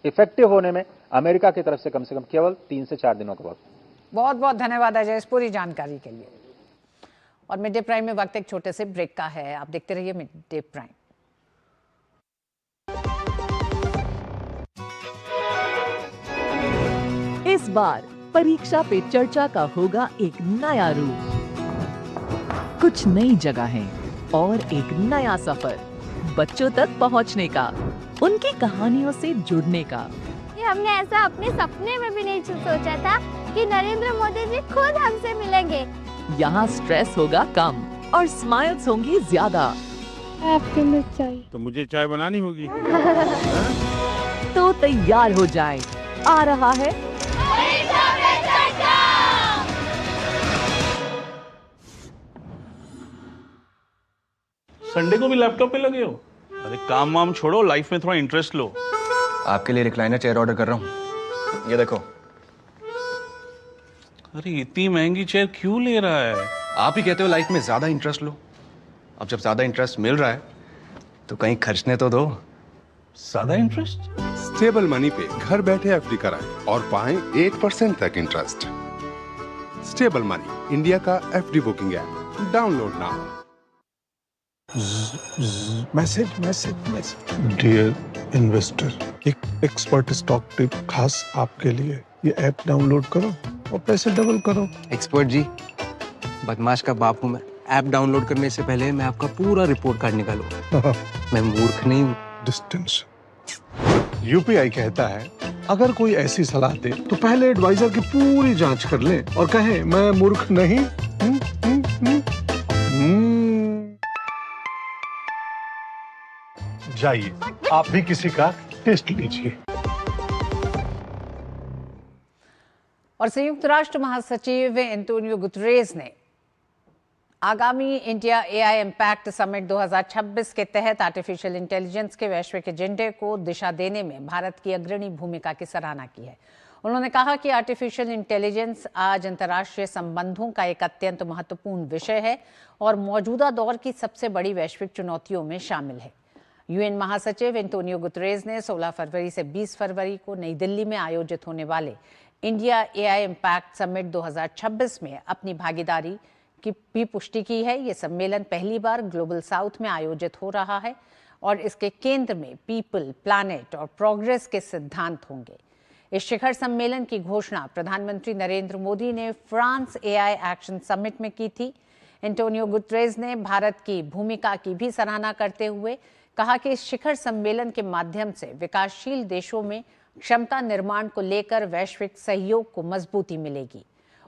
इफेक्टिव होने में अमेरिका की तरफ से कम केवल 3 से 4 दिनों का वक्त। बहुत बहुत धन्यवाद अजय इस पूरी जानकारी के लिए। और मिड डे प्राइम में वक्त एक छोटे से ब्रेक का है, आप देखते रहिए मिड डे प्राइम। इस बार परीक्षा पे चर्चा का होगा एक नया रूप, कुछ नई जगहें और एक नया सफर बच्चों तक पहुंचने का, उनकी कहानियों से जुड़ने का। ये हमने ऐसा अपने सपने में भी नहीं सोचा था कि नरेंद्र मोदी जी खुद हमसे मिलेंगे। यहाँ स्ट्रेस होगा कम और स्माइल्स होंगी ज्यादा। आपके लिए चाय तो मुझे चाय बनानी होगी। तो तैयार हो जाए, आ रहा है संडे को भी लैपटॉप पे लगे हो? अरे काम वाम छोड़ो, लाइफ में थोड़ा इंटरेस्ट लो। आपके लिए रिक्लाइनर चेयर ऑर्डर कर रहा हूँ, ये देखो अरे इतनी महंगी चेयर क्यों ले रहा है? आप ही कहते हो लाइफ में ज्यादा इंटरेस्ट लो। अब जब ज्यादा इंटरेस्ट मिल रहा है तो कहीं खर्चने तो दो। ज्यादा इंटरेस्ट? स्टेबल मनी पे घर बैठे एफडी कराएं और पाएं 1% तक इंटरेस्ट। स्टेबल मनी, इंडिया का FD booking app, download now. Message dear investor, एक एक्सपर्ट स्टॉक टिप खास आपके लिए। ये ऐप डाउनलोड करो और पैसे डबल करो। एक्सपर्ट जी, बदमाश का बाप हूं मैं। ऐप डाउनलोड करने से पहले मैं आपका पूरा रिपोर्ट कार्ड निकालूंगा। मैं मूर्ख नहीं हूँ। डिस्टेंस यूपीआई कहता है अगर कोई ऐसी सलाह दे तो पहले एडवाइजर की पूरी जांच कर ले और कहे मैं मूर्ख नहीं। जाइए आप भी किसी का टेस्ट लीजिए। और संयुक्त राष्ट्र महासचिव एंटोनियो गुतरेस ने आगामी इंडिया एआई इम्पैक्ट समिट 2026 के तहत आर्टिफिशियल इंटेलिजेंस के वैश्विक एजेंडे को दिशा देने में भारत की अग्रणी भूमिका की सराहना की है। उन्होंने कहा कि आर्टिफिशियल इंटेलिजेंस आज अंतर्राष्ट्रीय संबंधों का एक अत्यंत महत्वपूर्ण विषय है और मौजूदा दौर की सबसे बड़ी वैश्विक चुनौतियों में शामिल है। यूएन महासचिव एंटोनियो गुतरेस ने 16 फरवरी से 20 फरवरी को नई दिल्ली में आयोजित होने वाले इंडिया एआई इम्पैक्ट समिट 2026 में अपनी भागीदारी की भी पुष्टि की है। ये सम्मेलन पहली बार ग्लोबल साउथ में आयोजित हो रहा है और इसके केंद्र में पीपल, प्लैनेट और प्रोग्रेस के सिद्धांत होंगे। इस शिखर सम्मेलन की घोषणा प्रधानमंत्री नरेंद्र मोदी ने फ्रांस एआई एक्शन समिट में की थी। एंटोनियो गुतरेस ने भारत की भूमिका की भी सराहना करते हुए कहा कि इस शिखर सम्मेलन के माध्यम से विकासशील देशों में क्षमता निर्माण को लेकर वैश्विक सहयोग को मजबूती मिलेगी।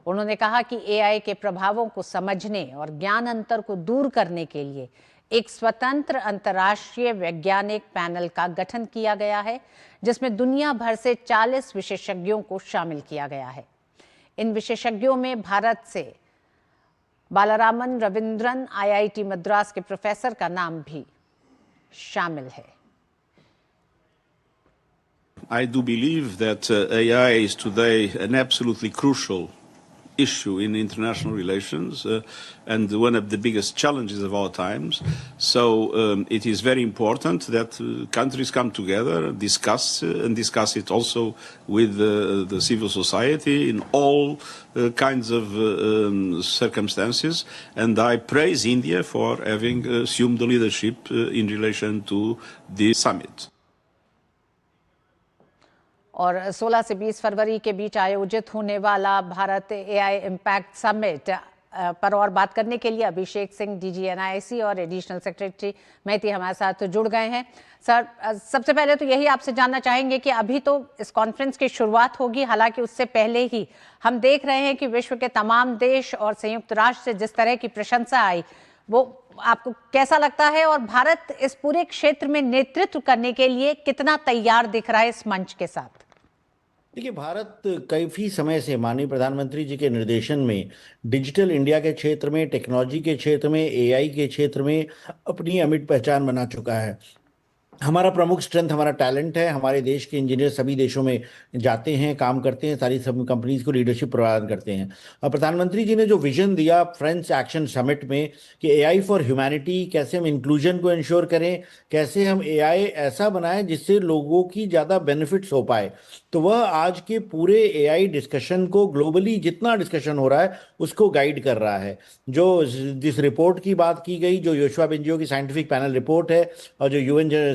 उन्होंने कहा कि एआई के प्रभावों को समझने और ज्ञान अंतर को दूर करने के लिए एक स्वतंत्र अंतर्राष्ट्रीय वैज्ञानिक पैनल का गठन किया गया है, जिसमें दुनिया भर से 40 विशेषज्ञों को शामिल किया गया है। इन विशेषज्ञों में भारत से बालारामन रविंद्रन आईआईटी मद्रास के प्रोफेसर का नाम भी शामिल है। I do believe that AI is today an absolutely crucial issue in international relations and one of the biggest challenges of our times. So it is very important that countries come together, discuss and discuss it also with the civil society in all kinds of circumstances. And I praise India for having assumed the leadership in relation to this summit. और 16 से 20 फरवरी के बीच आयोजित होने वाला Bharat AI impact summit पर और बात करने के लिए अभिषेक सिंह डीजी एनआईसी और एडिशनल सेक्रेटरी महती हमारे साथ जुड़ गए हैं। सर, सबसे पहले तो यही आपसे जानना चाहेंगे कि अभी तो इस कॉन्फ्रेंस की शुरुआत होगी, हालांकि उससे पहले ही हम देख रहे हैं कि विश्व के तमाम देश और संयुक्त राष्ट्र से जिस तरह की प्रशंसा आई, वो आपको कैसा लगता है और भारत इस पूरे क्षेत्र में नेतृत्व करने के लिए कितना तैयार दिख रहा है इस मंच के साथ? देखिए, भारत काफ़ी समय से माननीय प्रधानमंत्री जी के निर्देशन में डिजिटल इंडिया के क्षेत्र में, टेक्नोलॉजी के क्षेत्र में, एआई के क्षेत्र में अपनी अमिट पहचान बना चुका है। हमारा प्रमुख स्ट्रेंथ हमारा टैलेंट है। हमारे देश के इंजीनियर सभी देशों में जाते हैं, काम करते हैं, सारी सब कंपनीज को लीडरशिप प्रदान करते हैं। और प्रधानमंत्री जी ने जो विजन दिया फ्रेंच एक्शन समिट में कि एआई फॉर ह्यूमैनिटी, कैसे हम इंक्लूजन को इंश्योर करें, कैसे हम एआई ऐसा बनाएं जिससे लोगों की ज़्यादा बेनिफिट्स हो पाए, तो वह आज के पूरे एआई डिस्कशन को ग्लोबली जितना डिस्कशन हो रहा है उसको गाइड कर रहा है। जो जिस रिपोर्ट की बात की गई, जो योशुआ बेंजियो की साइंटिफिक पैनल रिपोर्ट है और जो यूएन के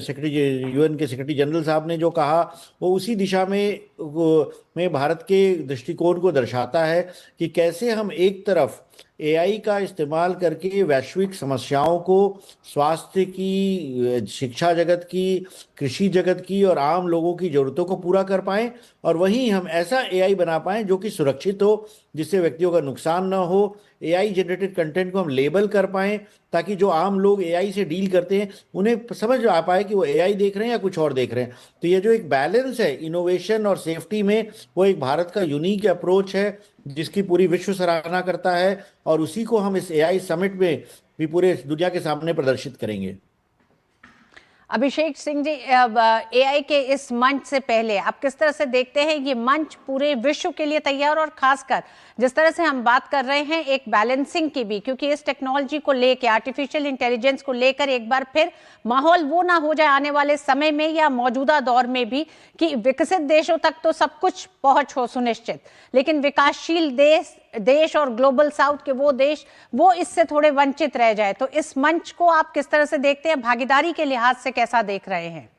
सेक्रेटरी जनरल साहब ने जो कहा, वो उसी दिशा में भारत के दृष्टिकोण को दर्शाता है कि कैसे हम एक तरफ एआई का इस्तेमाल करके वैश्विक समस्याओं को, स्वास्थ्य की, शिक्षा जगत की, कृषि जगत की और आम लोगों की ज़रूरतों को पूरा कर पाएं, और वहीं हम ऐसा एआई बना पाएं जो कि सुरक्षित हो, जिससे व्यक्तियों का नुकसान ना हो। एआई जनरेटेड कंटेंट को हम लेबल कर पाएं ताकि जो आम लोग एआई से डील करते हैं उन्हें समझ आ पाए कि वो एआई देख रहे हैं या कुछ और देख रहे हैं। तो ये जो एक बैलेंस है इनोवेशन और सेफ्टी में, वो एक भारत का यूनिक अप्रोच है जिसकी पूरी विश्व सराहना करता है, और उसी को हम इस एआई समिट में भी पूरे दुनिया के सामने प्रदर्शित करेंगे। अभिषेक सिंह जी, एआई के इस मंच से पहले आप किस तरह से देखते हैं ये मंच पूरे विश्व के लिए तैयार, और खासकर जिस तरह से हम बात कर रहे हैं एक बैलेंसिंग की भी, क्योंकि इस टेक्नोलॉजी को लेकर, आर्टिफिशियल इंटेलिजेंस को लेकर एक बार फिर माहौल वो ना हो जाए आने वाले समय में या मौजूदा दौर में भी कि विकसित देशों तक तो सब कुछ पहुंच हो सुनिश्चित, लेकिन विकासशील देश और ग्लोबल साउथ के वो देश वो इससे थोड़े वंचित रह जाए। तो इस मंच को आप किस तरह से देखते हैं, भागीदारी के लिहाज से कैसा देख रहे हैं?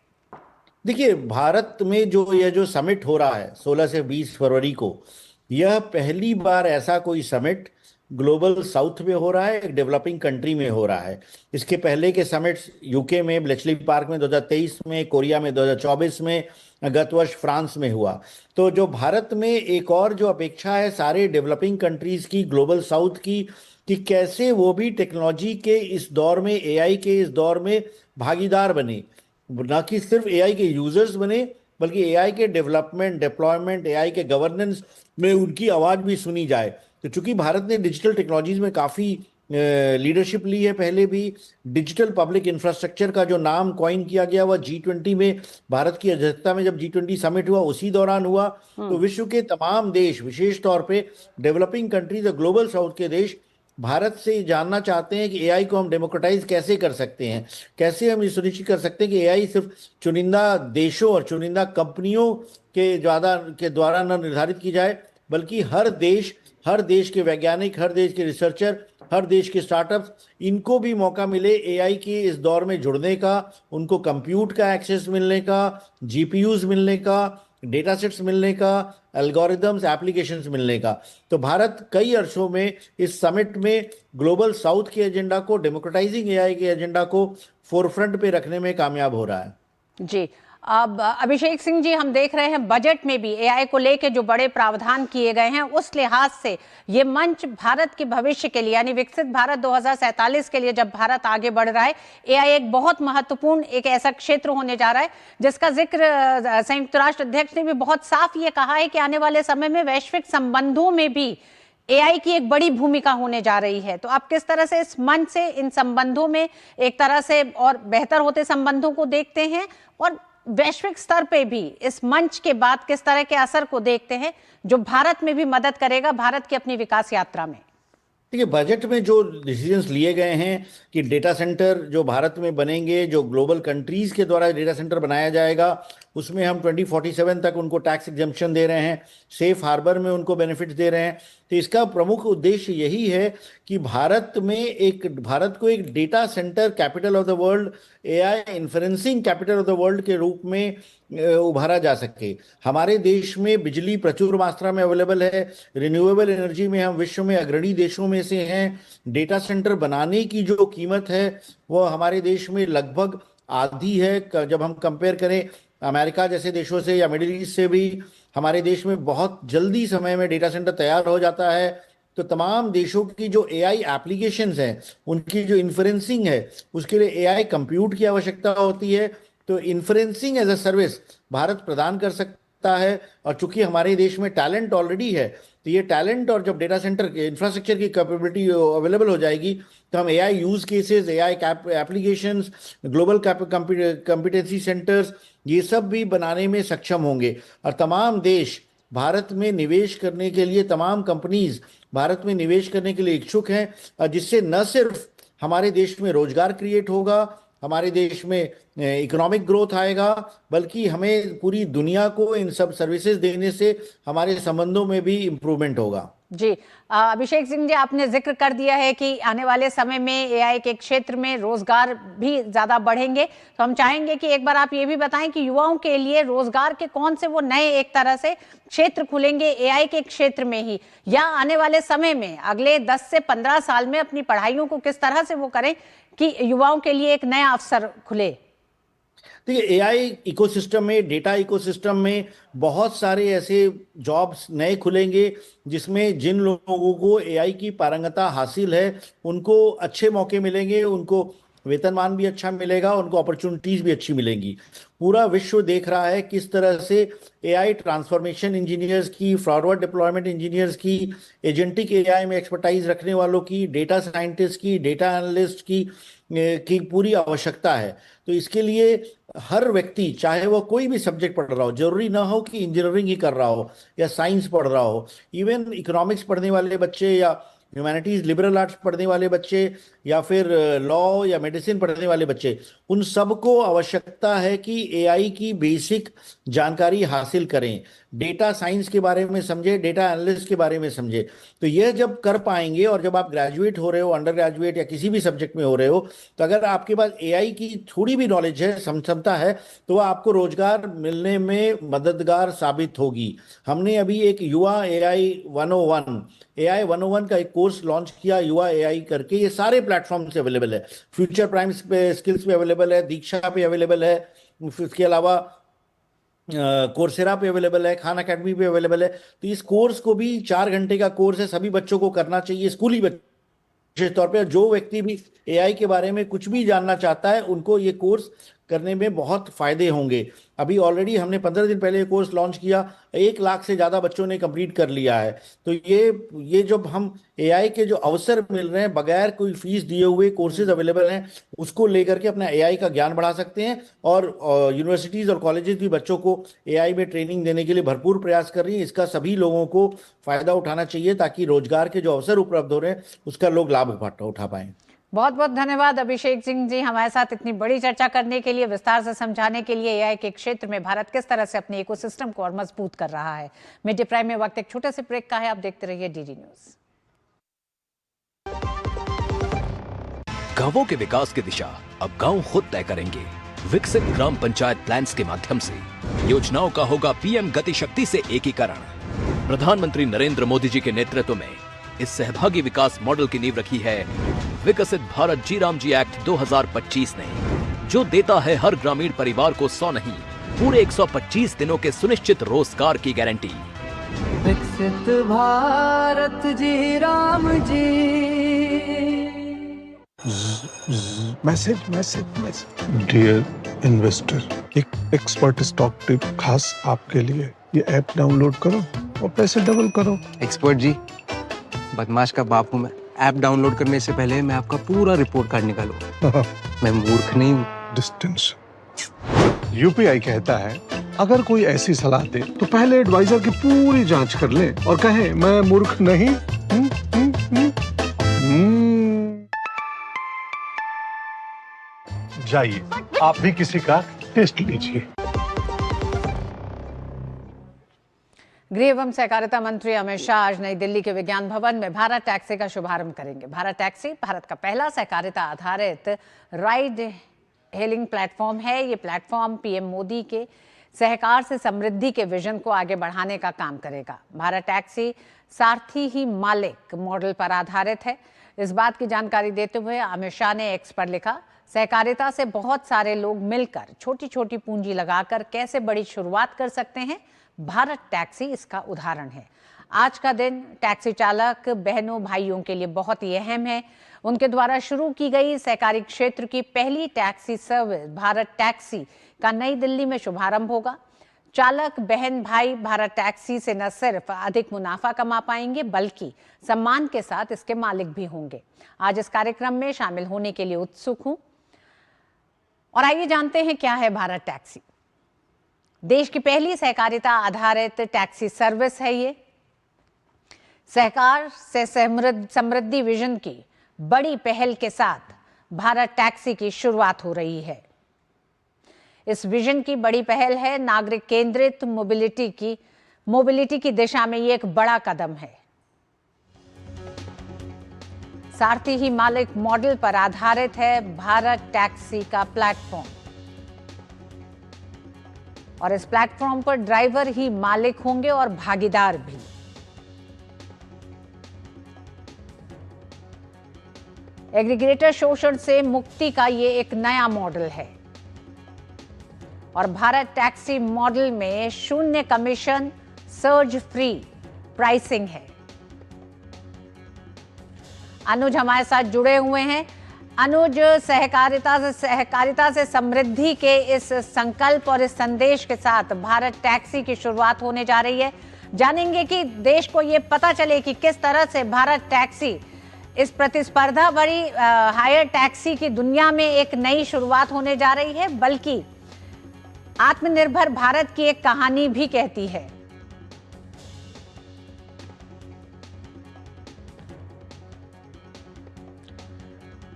देखिए, भारत में यह जो समिट हो रहा है 16 से 20 फरवरी को, यह पहली बार ऐसा कोई समिट ग्लोबल साउथ में हो रहा है, एक डेवलपिंग कंट्री में हो रहा है। इसके पहले के समिट्स यूके में ब्लेचली पार्क में 2023 में, कोरिया में 2024 में, गत वर्ष फ्रांस में हुआ। तो जो भारत में एक और जो अपेक्षा है सारे डेवलपिंग कंट्रीज की, ग्लोबल साउथ की, कि कैसे वो भी टेक्नोलॉजी के इस दौर में, एआई के इस दौर में भागीदार बने, ना कि सिर्फ एआई के यूजर्स बने बल्कि एआई के डेवलपमेंट, डिप्लॉयमेंट, एआई के गवर्नेंस में उनकी आवाज़ भी सुनी जाए। तो चूंकि भारत ने डिजिटल टेक्नोलॉजीज में काफ़ी लीडरशिप ली है, पहले भी डिजिटल पब्लिक इंफ्रास्ट्रक्चर का जो नाम कॉइन किया गया वह G20 में भारत की अध्यक्षता में जब G20 समिट हुआ उसी दौरान हुआ। तो विश्व के तमाम देश, विशेष तौर पे डेवलपिंग कंट्रीज और ग्लोबल साउथ के देश भारत से जानना चाहते हैं कि एआई को हम डेमोक्रेटाइज कैसे कर सकते हैं, कैसे हम ये सुनिश्चित कर सकते हैं कि एआई सिर्फ चुनिंदा देशों और चुनिंदा कंपनियों के द्वारा न निर्धारित की जाए, बल्कि हर देश के वैज्ञानिक, हर देश के रिसर्चर, हर देश के स्टार्टअप्स, इनको भी मौका मिले एआई के इस दौर में जुड़ने का, उनको कंप्यूट का एक्सेस मिलने का, जीपीयूज मिलने का, डेटा सेट्स मिलने का, एल्गोरिदम्स, एप्लीकेशंस मिलने का। तो भारत कई अर्शों में इस समिट में ग्लोबल साउथ के एजेंडा को, डेमोक्रेटाइजिंग एआई के एजेंडा को फोरफ्रंट पे रखने में कामयाब हो रहा है। जी, अब अभिषेक सिंह जी, हम देख रहे हैं बजट में भी एआई को लेकर जो बड़े प्रावधान किए गए हैं, उस लिहाज से ये मंच भारत के भविष्य के लिए, यानी विकसित भारत 2047 के लिए जब भारत आगे बढ़ रहा है, एआई एक बहुत महत्वपूर्ण एक ऐसा क्षेत्र होने जा रहा है जिसका जिक्र संयुक्त राष्ट्र अध्यक्ष ने भी बहुत साफ ये कहा है कि आने वाले समय में वैश्विक संबंधों में भी एआई की एक बड़ी भूमिका होने जा रही है। तो आप किस तरह से इस मंच से इन संबंधों में एक तरह से और बेहतर होते संबंधों को देखते हैं, और वैश्विक स्तर पे भी इस मंच के बाद किस तरह के असर को देखते हैं जो भारत में भी मदद करेगा भारत की अपनी विकास यात्रा में? देखिए, बजट में जो डिसीजंस लिए गए हैं कि डेटा सेंटर जो भारत में बनेंगे, जो ग्लोबल कंट्रीज के द्वारा डेटा सेंटर बनाया जाएगा, उसमें हम 2047 तक उनको टैक्स एग्जम्पशन दे रहे हैं, सेफ हार्बर में उनको बेनिफिट्स दे रहे हैं। तो इसका प्रमुख उद्देश्य यही है कि भारत को एक data centre capital of the world, AI inferencing capital of the world के रूप में उभारा जा सके। हमारे देश में बिजली प्रचुर मात्रा में अवेलेबल है, रिन्यूएबल एनर्जी में हम विश्व में अग्रणी देशों में से हैं। डेटा सेंटर बनाने की जो कीमत है वो हमारे देश में लगभग आधी है। जब हम कंपेयर करें अमेरिका जैसे देशों से या मिडिल ईस्ट से, भी हमारे देश में बहुत जल्दी समय में डेटा सेंटर तैयार हो जाता है। तो तमाम देशों की जो एआई एप्लीकेशंस हैं, उनकी जो इन्फ्रेंसिंग है, उसके लिए एआई कंप्यूट की आवश्यकता होती है। तो inferencing as a service Bharat प्रदान कर सकता है, और चूंकि हमारे देश में टैलेंट ऑलरेडी है, तो ये टैलेंट और जब डेटा सेंटर के इंफ्रास्ट्रक्चर की कैपेबिलिटी अवेलेबल हो जाएगी, तो हम AI use cases, AI applications, global competency centres, ये सब भी बनाने में सक्षम होंगे। और तमाम देश भारत में निवेश करने के लिए, तमाम कंपनीज भारत में निवेश करने के लिए इच्छुक हैं, और जिससे न सिर्फ हमारे देश में रोजगार क्रिएट होगा, हमारे देश में इकोनॉमिक ग्रोथ आएगा, बल्कि हमें पूरी दुनिया को इन सब सर्विसेज देने से हमारे संबंधों में भी इम्प्रूवमेंट होगा। जी, अभिषेक सिंह जी, आपने जिक्र कर दिया है कि आने वाले समय में एआई के क्षेत्र में रोजगार भी ज्यादा बढ़ेंगे, तो हम चाहेंगे कि एक बार आप ये भी बताएं कि युवाओं के लिए रोजगार के कौन से वो नए एक तरह से क्षेत्र खुलेंगे एआई के क्षेत्र में ही, या आने वाले समय में अगले 10 से 15 साल में अपनी पढ़ाइयों को किस तरह से वो करें कि युवाओं के लिए एक नया अवसर खुले? देखिए, एआई इकोसिस्टम में, डेटा इकोसिस्टम में बहुत सारे ऐसे जॉब्स नए खुलेंगे जिसमें जिन लोगों को एआई की पारंगता हासिल है उनको अच्छे मौके मिलेंगे, उनको वेतनमान भी अच्छा मिलेगा, उनको अपॉर्चुनिटीज भी अच्छी मिलेंगी। पूरा विश्व देख रहा है किस तरह से एआई ट्रांसफॉर्मेशन इंजीनियर्स की, फॉरवर्ड डिप्लॉयमेंट इंजीनियर्स की, एजेंटिक एआई में एक्सपर्टाइज रखने वालों की, डेटा साइंटिस्ट की, डेटा एनालिस्ट की पूरी आवश्यकता है। तो इसके लिए हर व्यक्ति, चाहे वो कोई भी सब्जेक्ट पढ़ रहा हो, जरूरी ना हो कि इंजीनियरिंग ही कर रहा हो या साइंस पढ़ रहा हो, इवन इकोनॉमिक्स पढ़ने वाले बच्चे या ह्यूमैनिटीज लिबरल आर्ट्स पढ़ने वाले बच्चे या फिर लॉ या मेडिसिन पढ़ने वाले बच्चे, उन सबको आवश्यकता है कि एआई की बेसिक जानकारी हासिल करें, डेटा साइंस के बारे में समझे, डेटा एनालिस्ट के बारे में समझे। तो यह जब कर पाएंगे, और जब आप ग्रेजुएट हो रहे हो, अंडर ग्रेजुएट या किसी भी सब्जेक्ट में हो रहे हो, तो अगर आपके पास एआई की थोड़ी भी नॉलेज है, क्षमता है, तो आपको रोजगार मिलने में मददगार साबित होगी। हमने अभी एक युवा एआई 101 का एक कोर्स लॉन्च किया, युवा एआई करके। ये सारे प्लेटफॉर्म से अवेलेबल है, फ्यूचर प्राइम पे, स्किल्स पे अवेलेबल है, दीक्षा पे अवेलेबल है, इसके अलावा कोर्सेरा पे अवेलेबल है, खान अकेडमी पे अवेलेबल है। तो इस कोर्स को भी 4 घंटे का कोर्स है, सभी बच्चों को करना चाहिए, स्कूली बच्चे विशेष तौर पे। जो व्यक्ति भी एआई के बारे में कुछ भी जानना चाहता है, उनको ये कोर्स करने में बहुत फायदे होंगे। अभी ऑलरेडी हमने 15 दिन पहले ये कोर्स लॉन्च किया, 1 लाख से ज़्यादा बच्चों ने कंप्लीट कर लिया है। तो ये जब हम एआई के जो अवसर मिल रहे हैं, बगैर कोई फीस दिए हुए कोर्सेज अवेलेबल हैं, उसको लेकर के अपना एआई का ज्ञान बढ़ा सकते हैं। और यूनिवर्सिटीज़ और कॉलेजेस भी बच्चों को एआई में ट्रेनिंग देने के लिए भरपूर प्रयास कर रही है। इसका सभी लोगों को फ़ायदा उठाना चाहिए, ताकि रोजगार के जो अवसर उपलब्ध हो रहे हैं उसका लोग लाभ उठा पाएँ। बहुत बहुत धन्यवाद अभिषेक सिंह जी, हमारे साथ इतनी बड़ी चर्चा करने के लिए, विस्तार से समझाने के लिए एआई के क्षेत्र में भारत किस तरह से अपने इकोसिस्टम को और मजबूत कर रहा है। मिड डे प्राइम में वक्त एक छोटे से ब्रेक का है, आप देखते रहिए डीडी न्यूज। गांवों के विकास की दिशा अब गांव खुद तय करेंगे। विकसित ग्राम पंचायत प्लान्स के माध्यम से योजनाओं का होगा पीएम गति शक्ति से एकीकरण। प्रधानमंत्री नरेंद्र मोदी जी के नेतृत्व में इस सहभागी विकास मॉडल की नींव रखी है विकसित भारत जी राम जी एक्ट 2025 ने, जो देता है हर ग्रामीण परिवार को 100 नहीं, पूरे 125 दिनों के सुनिश्चित रोजगार की गारंटी। विकसित भारत जी Ram ji. Message dear investor, एक एक्सपर्ट स्टॉक टिप खास आपके लिए। ये ऐप डाउनलोड करो और पैसे डबल करो। एक्सपर्ट जी, बदमाश का बाप हूँ मैं। ऐप डाउनलोड करने से पहले मैं आपका पूरा रिपोर्ट कार्ड निकालूं। मैं मूर्ख नहीं हूँ। डिस्टेंस। यूपीआई कहता है अगर कोई ऐसी सलाह दे तो पहले एडवाइजर की पूरी जांच कर ले और कहे मैं मूर्ख नहीं। जाइए, आप भी किसी का टेस्ट लीजिए। गृह एवं सहकारिता मंत्री अमित शाह आज नई दिल्ली के विज्ञान भवन में भारत टैक्सी का शुभारंभ करेंगे। भारत टैक्सी भारत का पहला सहकारिता आधारित राइड हेलिंग प्लेटफॉर्म है। ये प्लेटफॉर्म पीएम मोदी के सहकार से समृद्धि के विजन को आगे बढ़ाने का काम करेगा। भारत टैक्सी सारथी ही मालिक मॉडल पर आधारित है। इस बात की जानकारी देते हुए अमित शाह ने एक्स पर लिखा, सहकारिता से बहुत सारे लोग मिलकर छोटी छोटी पूंजी लगाकर कैसे बड़ी शुरुआत कर सकते हैं। भारत टैक्सी इसका उदाहरण है। आज का दिन टैक्सी चालक बहनों भाइयों के लिए बहुत ही अहम है। उनके द्वारा शुरू की गई सहकारी क्षेत्र की पहली टैक्सी सर्विस भारत टैक्सी का नई दिल्ली में शुभारंभ होगा। चालक बहन भाई भारत टैक्सी से न सिर्फ अधिक मुनाफा कमा पाएंगे, बल्कि सम्मान के साथ इसके मालिक भी होंगे। आज इस कार्यक्रम में शामिल होने के लिए उत्सुक हूं। और आइए जानते हैं क्या है भारत टैक्सी। देश की पहली सहकारिता आधारित टैक्सी सर्विस है। ये सहकार से समृद्धि विजन की बड़ी पहल के साथ भारत टैक्सी की शुरुआत हो रही है। इस विजन की बड़ी पहल है नागरिक केंद्रित मोबिलिटी की दिशा में ये एक बड़ा कदम है। सारथी ही मालिक मॉडल पर आधारित है भारत टैक्सी का प्लेटफॉर्म, और इस प्लेटफॉर्म पर ड्राइवर ही मालिक होंगे और भागीदार भी। एग्रीगेटर शोषण से मुक्ति का ये एक नया मॉडल है। और भारत टैक्सी मॉडल में 0 कमीशन, सर्ज फ्री प्राइसिंग है। अनुज हमारे साथ जुड़े हुए हैं। अनुज, सहकारिता से समृद्धि के इस संकल्प और इस संदेश के साथ भारत टैक्सी की शुरुआत होने जा रही है। जानेंगे कि देश को ये पता चले कि किस तरह से भारत टैक्सी इस प्रतिस्पर्धा भरी हायर टैक्सी की दुनिया में एक नई शुरुआत होने जा रही है, बल्कि आत्मनिर्भर भारत की एक कहानी भी कहती है।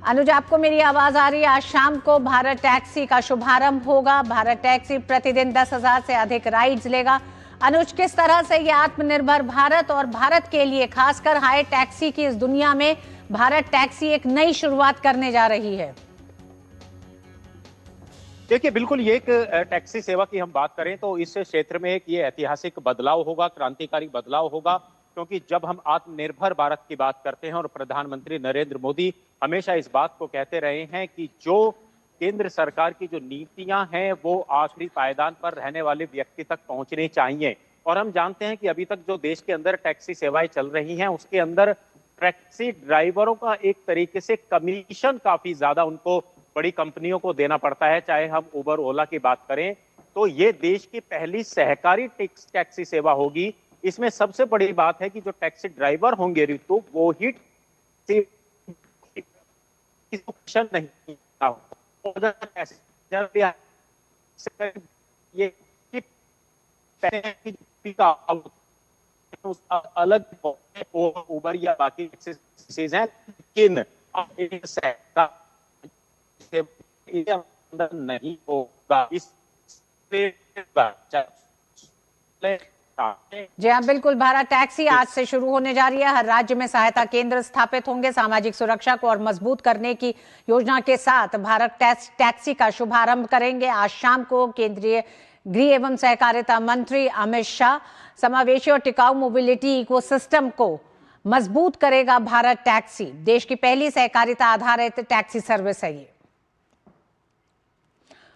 अनुज, आपको मेरी आवाज आ रही है? आज शाम को भारत टैक्सी का शुभारंभ होगा। भारत टैक्सी प्रतिदिन 10,000 से अधिक राइड्स लेगा। अनुज, किस तरह से ये आत्मनिर्भर भारत और भारत के लिए खासकर हाई टैक्सी की इस दुनिया में भारत टैक्सी एक नई शुरुआत करने जा रही है? देखिए, बिल्कुल ये एक टैक्सी सेवा की हम बात करें तो इस क्षेत्र में एक ये ऐतिहासिक बदलाव होगा, क्रांतिकारी बदलाव होगा, क्योंकि जब हम आत्मनिर्भर भारत की बात करते हैं और प्रधानमंत्री नरेंद्र मोदी हमेशा इस बात को कहते रहे हैं कि जो केंद्र सरकार की जो नीतियां हैं वो आखिरी पायदान पर रहने वाले व्यक्ति तक पहुंचनी चाहिए। और हम जानते हैं कि अभी तक जो देश के अंदर टैक्सी सेवाएं चल रही हैं उसके अंदर टैक्सी ड्राइवरों का एक तरीके से कमीशन काफी ज्यादा उनको बड़ी कंपनियों को देना पड़ता है। चाहे हम उबर ओला की बात करें तो ये देश की पहली सहकारी टैक्सी सेवा होगी। इसमें सबसे बड़ी बात है कि जो टैक्सी ड्राइवर होंगे ऋतु, वो ही नहीं ये अलग उबर या बाकी चीज है, लेकिन अंदर नहीं होगा। इस जी हाँ, बिल्कुल। भारत टैक्सी आज से शुरू होने जा रही है। हर राज्य में सहायता केंद्र स्थापित होंगे। सामाजिक सुरक्षा को और मजबूत करने की योजना के साथ भारत टैक्सी का शुभारंभ करेंगे। आज शाम को केंद्रीय गृह एवं सहकारिता मंत्री अमित शाह समावेशी और टिकाऊ मोबिलिटी इकोसिस्टम को मजबूत करेगा भारत टैक्सी। देश की पहली सहकारिता आधारित टैक्सी सर्विस है ये।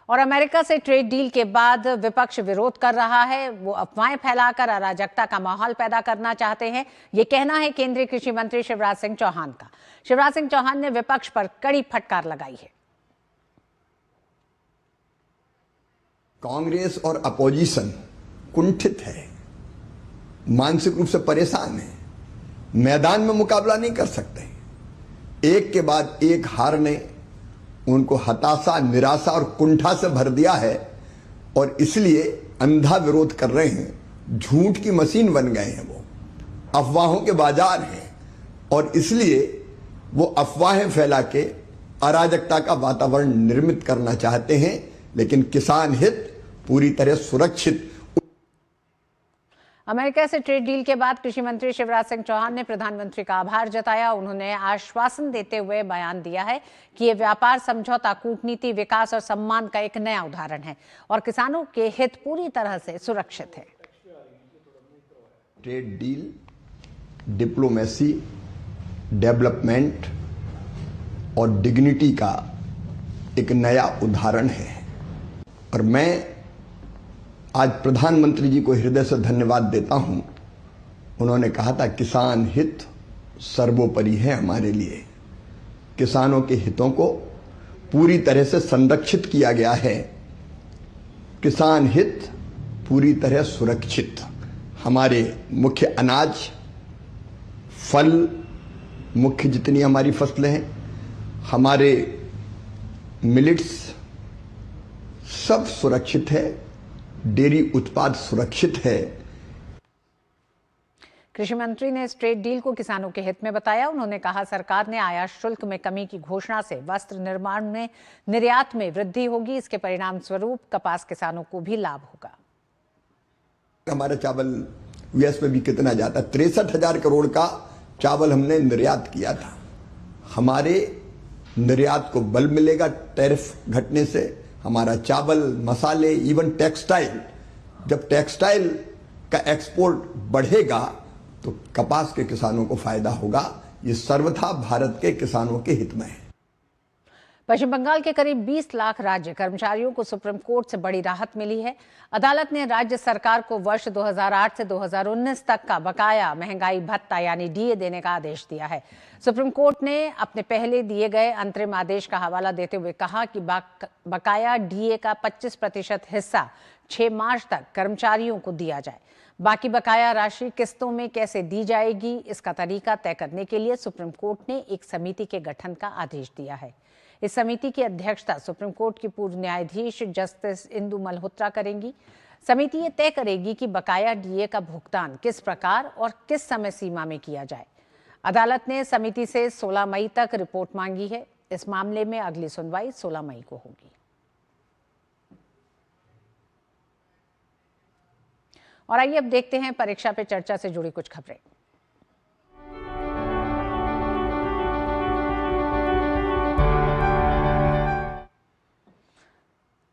और अमेरिका से ट्रेड डील के बाद विपक्ष विरोध कर रहा है। वो अफवाहें फैलाकर अराजकता का माहौल पैदा करना चाहते हैं, ये कहना है केंद्रीय कृषि मंत्री शिवराज सिंह चौहान का। शिवराज सिंह चौहान ने विपक्ष पर कड़ी फटकार लगाई है। कांग्रेस और अपोजिशन कुंठित है, मानसिक रूप से परेशान है, मैदान में मुकाबला नहीं कर सकते। एक के बाद एक हार ने उनको हताशा, निराशा और कुंठा से भर दिया है और इसलिए अंधा विरोध कर रहे हैं। झूठ की मशीन बन गए हैं, वो अफवाहों के बाजार हैं और इसलिए वो अफवाहें फैला के अराजकता का वातावरण निर्मित करना चाहते हैं। लेकिन किसान हित पूरी तरह सुरक्षित। अमेरिका से ट्रेड डील के बाद कृषि मंत्री शिवराज सिंह चौहान ने प्रधानमंत्री का आभार जताया। उन्होंने आश्वासन देते हुए बयान दिया है कि ये व्यापार समझौता कूटनीति, विकास और सम्मान का एक नया उदाहरण है और किसानों के हित पूरी तरह से सुरक्षित है। ट्रेड डील डिप्लोमेसी, डेवलपमेंट और डिग्निटी का एक नया उदाहरण है और मैं आज प्रधानमंत्री जी को हृदय से धन्यवाद देता हूं। उन्होंने कहा था किसान हित सर्वोपरि है हमारे लिए। किसानों के हितों को पूरी तरह से संरक्षित किया गया है। किसान हित पूरी तरह सुरक्षित। हमारे मुख्य अनाज, फल, मुख्य जितनी हमारी फसलें हैं, हमारे मिलेट्स सब सुरक्षित है। डेयरी उत्पाद सुरक्षित है। कृषि मंत्री ने इस ट्रेड डील को किसानों के हित में बताया। उन्होंने कहा सरकार ने आयात शुल्क में कमी की घोषणा से वस्त्र निर्माण में निर्यात में वृद्धि होगी। इसके परिणाम स्वरूप कपास किसानों को भी लाभ होगा। हमारा चावल यूएस में भी कितना जाता, 63,000 करोड़ का चावल हमने निर्यात किया था। हमारे निर्यात को बल मिलेगा टैरिफ घटने से। हमारा चावल, मसाले, इवन टेक्सटाइल, जब टेक्सटाइल का एक्सपोर्ट बढ़ेगा तो कपास के किसानों को फायदा होगा। ये सर्वथा भारत के किसानों के हित में है। पश्चिम बंगाल के करीब 20 लाख राज्य कर्मचारियों को सुप्रीम कोर्ट से बड़ी राहत मिली है। अदालत ने राज्य सरकार को वर्ष 2008 से 2019 तक का बकाया महंगाई भत्ता यानी डीए देने का आदेश दिया है। सुप्रीम कोर्ट ने अपने पहले दिए गए अंतरिम आदेश का हवाला देते हुए कहा कि बकाया डीए का 25% हिस्सा 6 मार्च तक कर्मचारियों को दिया जाए। बाकी बकाया राशि किस्तों में कैसे दी जाएगी, इसका तरीका तय करने के लिए सुप्रीम कोर्ट ने एक समिति के गठन का आदेश दिया है। इस समिति की अध्यक्षता सुप्रीम कोर्ट की पूर्व न्यायाधीश जस्टिस इंदु मल्होत्रा करेंगी। समिति ये तय करेगी कि बकाया डीए का भुगतान किस प्रकार और किस समय सीमा में किया जाए। अदालत ने समिति से 16 मई तक रिपोर्ट मांगी है। इस मामले में अगली सुनवाई 16 मई को होगी। और आइए अब देखते हैं परीक्षा पे चर्चा से जुड़ी कुछ खबरें।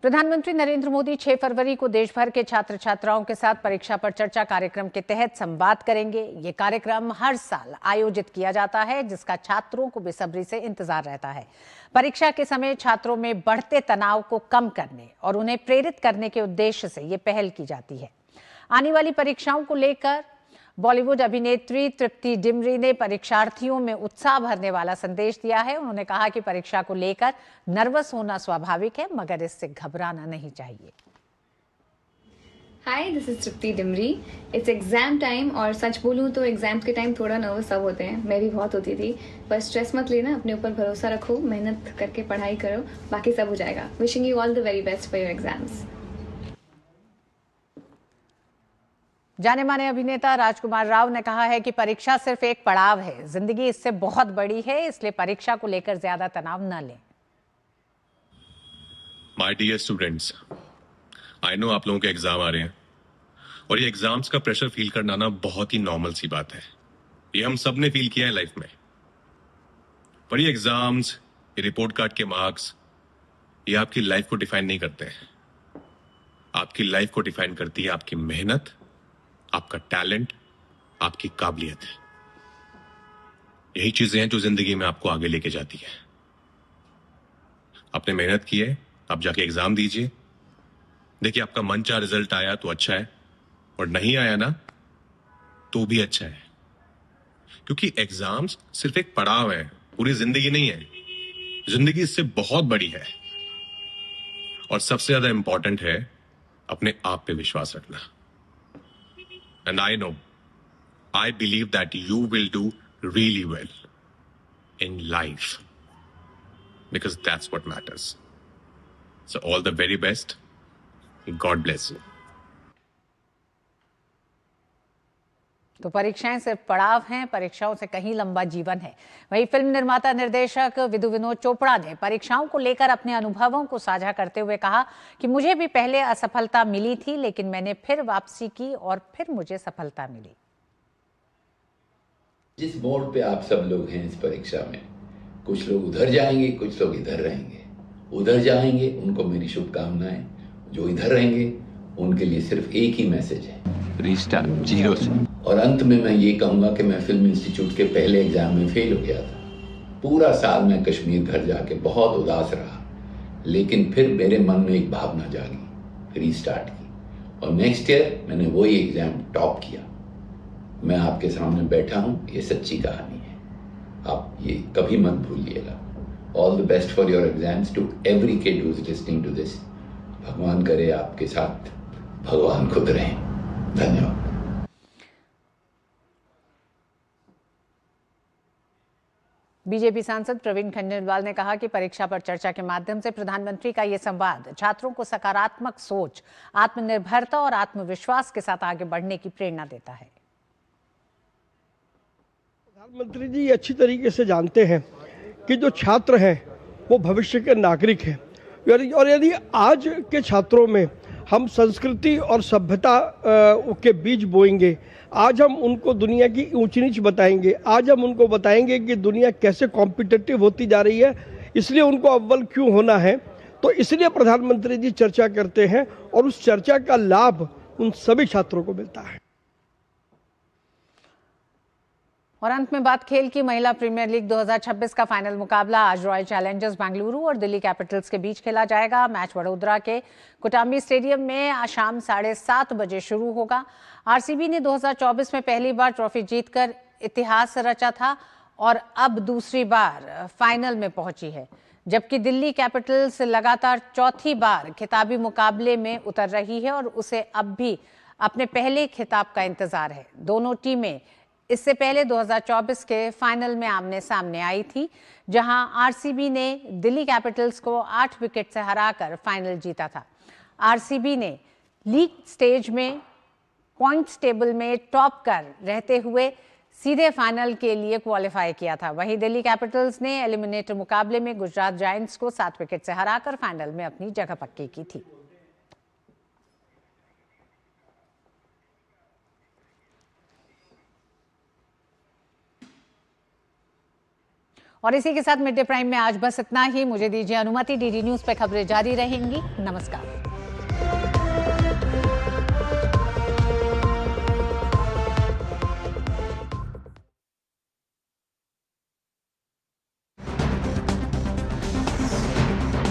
प्रधानमंत्री नरेंद्र मोदी 6 फरवरी को देश भर के छात्र छात्राओं के साथ परीक्षा पर चर्चा कार्यक्रम के तहत संवाद करेंगे। ये कार्यक्रम हर साल आयोजित किया जाता है, जिसका छात्रों को बेसब्री से इंतजार रहता है। परीक्षा के समय छात्रों में बढ़ते तनाव को कम करने और उन्हें प्रेरित करने के उद्देश्य से ये पहल की जाती है। आने वाली परीक्षाओं को लेकर बॉलीवुड अभिनेत्री तृप्ति डिमरी ने परीक्षार्थियों में उत्साह भरने वाला संदेश दिया है। उन्होंने कहा कि परीक्षा को लेकर नर्वस होना स्वाभाविक है, मगर इससे घबराना नहीं चाहिए। Hi, this is Tripti Dimri. It's exam time और सच बोलूं तो एग्जाम के टाइम थोड़ा नर्वस सब होते हैं, मैं भी बहुत होती थी। पर स्ट्रेस मत लेना, अपने ऊपर भरोसा रखो, मेहनत करके पढ़ाई करो, बाकी सब हो जाएगा। Wishing you all the very best for your exams. जाने माने अभिनेता राजकुमार राव ने कहा है कि परीक्षा सिर्फ एक पड़ाव है, जिंदगी इससे बहुत बड़ी है, इसलिए परीक्षा को लेकर ज्यादा तनाव न लें। My dear students, I know आप लोगों के एग्जाम आ रहे हैं और ये एग्जाम्स का प्रेशर फील करना ना बहुत ही नॉर्मल सी बात है। ये हम सब ने फील किया है लाइफ में। पर ये एग्जाम्स, ये रिपोर्ट कार्ड के मार्क्स, ये आपकी लाइफ को डिफाइन नहीं करते हैं। आपकी लाइफ को डिफाइन करती है आपकी मेहनत, आपका टैलेंट, आपकी काबिलियत। यही चीजें हैं जो जिंदगी में आपको आगे लेके जाती है। आपने मेहनत की है, आप जाके एग्जाम दीजिए। देखिए, आपका मनचाहा रिजल्ट आया तो अच्छा है, और नहीं आया ना तो भी अच्छा है, क्योंकि एग्जाम्स सिर्फ एक पड़ाव है, पूरी जिंदगी नहीं है। जिंदगी इससे बहुत बड़ी है, और सबसे ज्यादा इंपॉर्टेंट है अपने आप पे विश्वास रखना। And I know, I believe that you will do really well in life, because that's what matters. So all the very best. God bless you. तो परीक्षाएं सिर्फ पड़ाव हैं, परीक्षाओं से कहीं लंबा जीवन है। वहीं फिल्म निर्माता निर्देशक विधु विनोद चोपड़ा ने परीक्षाओं को लेकर अपने अनुभवों को साझा करते हुए कहा कि मुझे भी पहले असफलता मिली थी, लेकिन मैंने फिर वापसी की और फिर मुझे सफलता मिली। जिस मोड़ पे आप सब लोग हैं इस परीक्षा में, कुछ लोग उधर जाएंगे, कुछ लोग इधर रहेंगे। उधर जाएंगे उनको मेरी शुभकामनाएं, जो इधर रहेंगे उनके लिए सिर्फ एक ही मैसेज है, रीस्टार्ट, जीरो से। और अंत में मैं ये कहूँगा कि मैं फिल्म इंस्टीट्यूट के पहले एग्जाम में फेल हो गया था। पूरा साल मैं कश्मीर घर जाके बहुत उदास रहा, लेकिन फिर मेरे मन में एक भावना जागी, रीस्टार्ट की, और नेक्स्ट ईयर मैंने वही एग्जाम टॉप किया। मैं आपके सामने बैठा हूँ, ये सच्ची कहानी है, आप ये कभी मत भूलिएगा। All the best for your exams to every kid who is listening to this. भगवान करे आपके साथ भगवान खुद रहें। धन्यवाद। बीजेपी सांसद प्रवीण खंडेलवाल ने कहा कि परीक्षा पर चर्चा के माध्यम से प्रधानमंत्री का ये संवाद छात्रों को सकारात्मक सोच, आत्मनिर्भरता और आत्मविश्वास के साथ आगे बढ़ने की प्रेरणा देता है। प्रधानमंत्री जी अच्छी तरीके से जानते हैं कि जो छात्र हैं वो भविष्य के नागरिक हैं, और यदि आज के छात्रों में हम संस्कृति और सभ्यता के बीज बोएंगे, आज हम उनको दुनिया की ऊंच नीच बताएंगे, आज हम उनको बताएंगे कि दुनिया कैसे कॉम्पिटिटिव होती जा रही है, इसलिए उनको अव्वल क्यों होना है। तो इसलिए प्रधानमंत्री जी चर्चा करते हैं और उस चर्चा का लाभ उन सभी छात्रों को मिलता है। और अंत में बात खेल की। महिला प्रीमियर लीग 2026 का फाइनल मुकाबला आज रॉयल चैलेंजर्स बेंगलुरु और दिल्ली कैपिटल्स के बीच खेला जाएगा। मैच वडोदरा के कोटाम्बी स्टेडियम में शाम 7:30 बजे शुरू होगा। आरसीबी ने 2024 में पहली बार ट्रॉफी जीतकर इतिहास रचा था और अब दूसरी बार फाइनल में पहुंची है, जबकि दिल्ली कैपिटल्स लगातार चौथी बार खिताबी मुकाबले में उतर रही है और उसे अब भी अपने पहले खिताब का इंतजार है। दोनों टीमें इससे पहले 2024 के फाइनल में आमने सामने आई थी, जहां आरसीबी ने दिल्ली कैपिटल्स को 8 विकेट से हराकर फाइनल जीता था। आरसीबी ने लीग स्टेज में पॉइंट्स टेबल में टॉप कर रहते हुए सीधे फाइनल के लिए क्वालिफाई किया था। वहीं दिल्ली कैपिटल्स ने एलिमिनेटर मुकाबले में गुजरात जायंट्स को 7 विकेट से हराकर फाइनल में अपनी जगह पक्की की थी। और इसी के साथ मिड डे प्राइम में आज बस इतना ही। मुझे दीजिए अनुमति। डीडी न्यूज पे खबरें जारी रहेंगी। नमस्कार।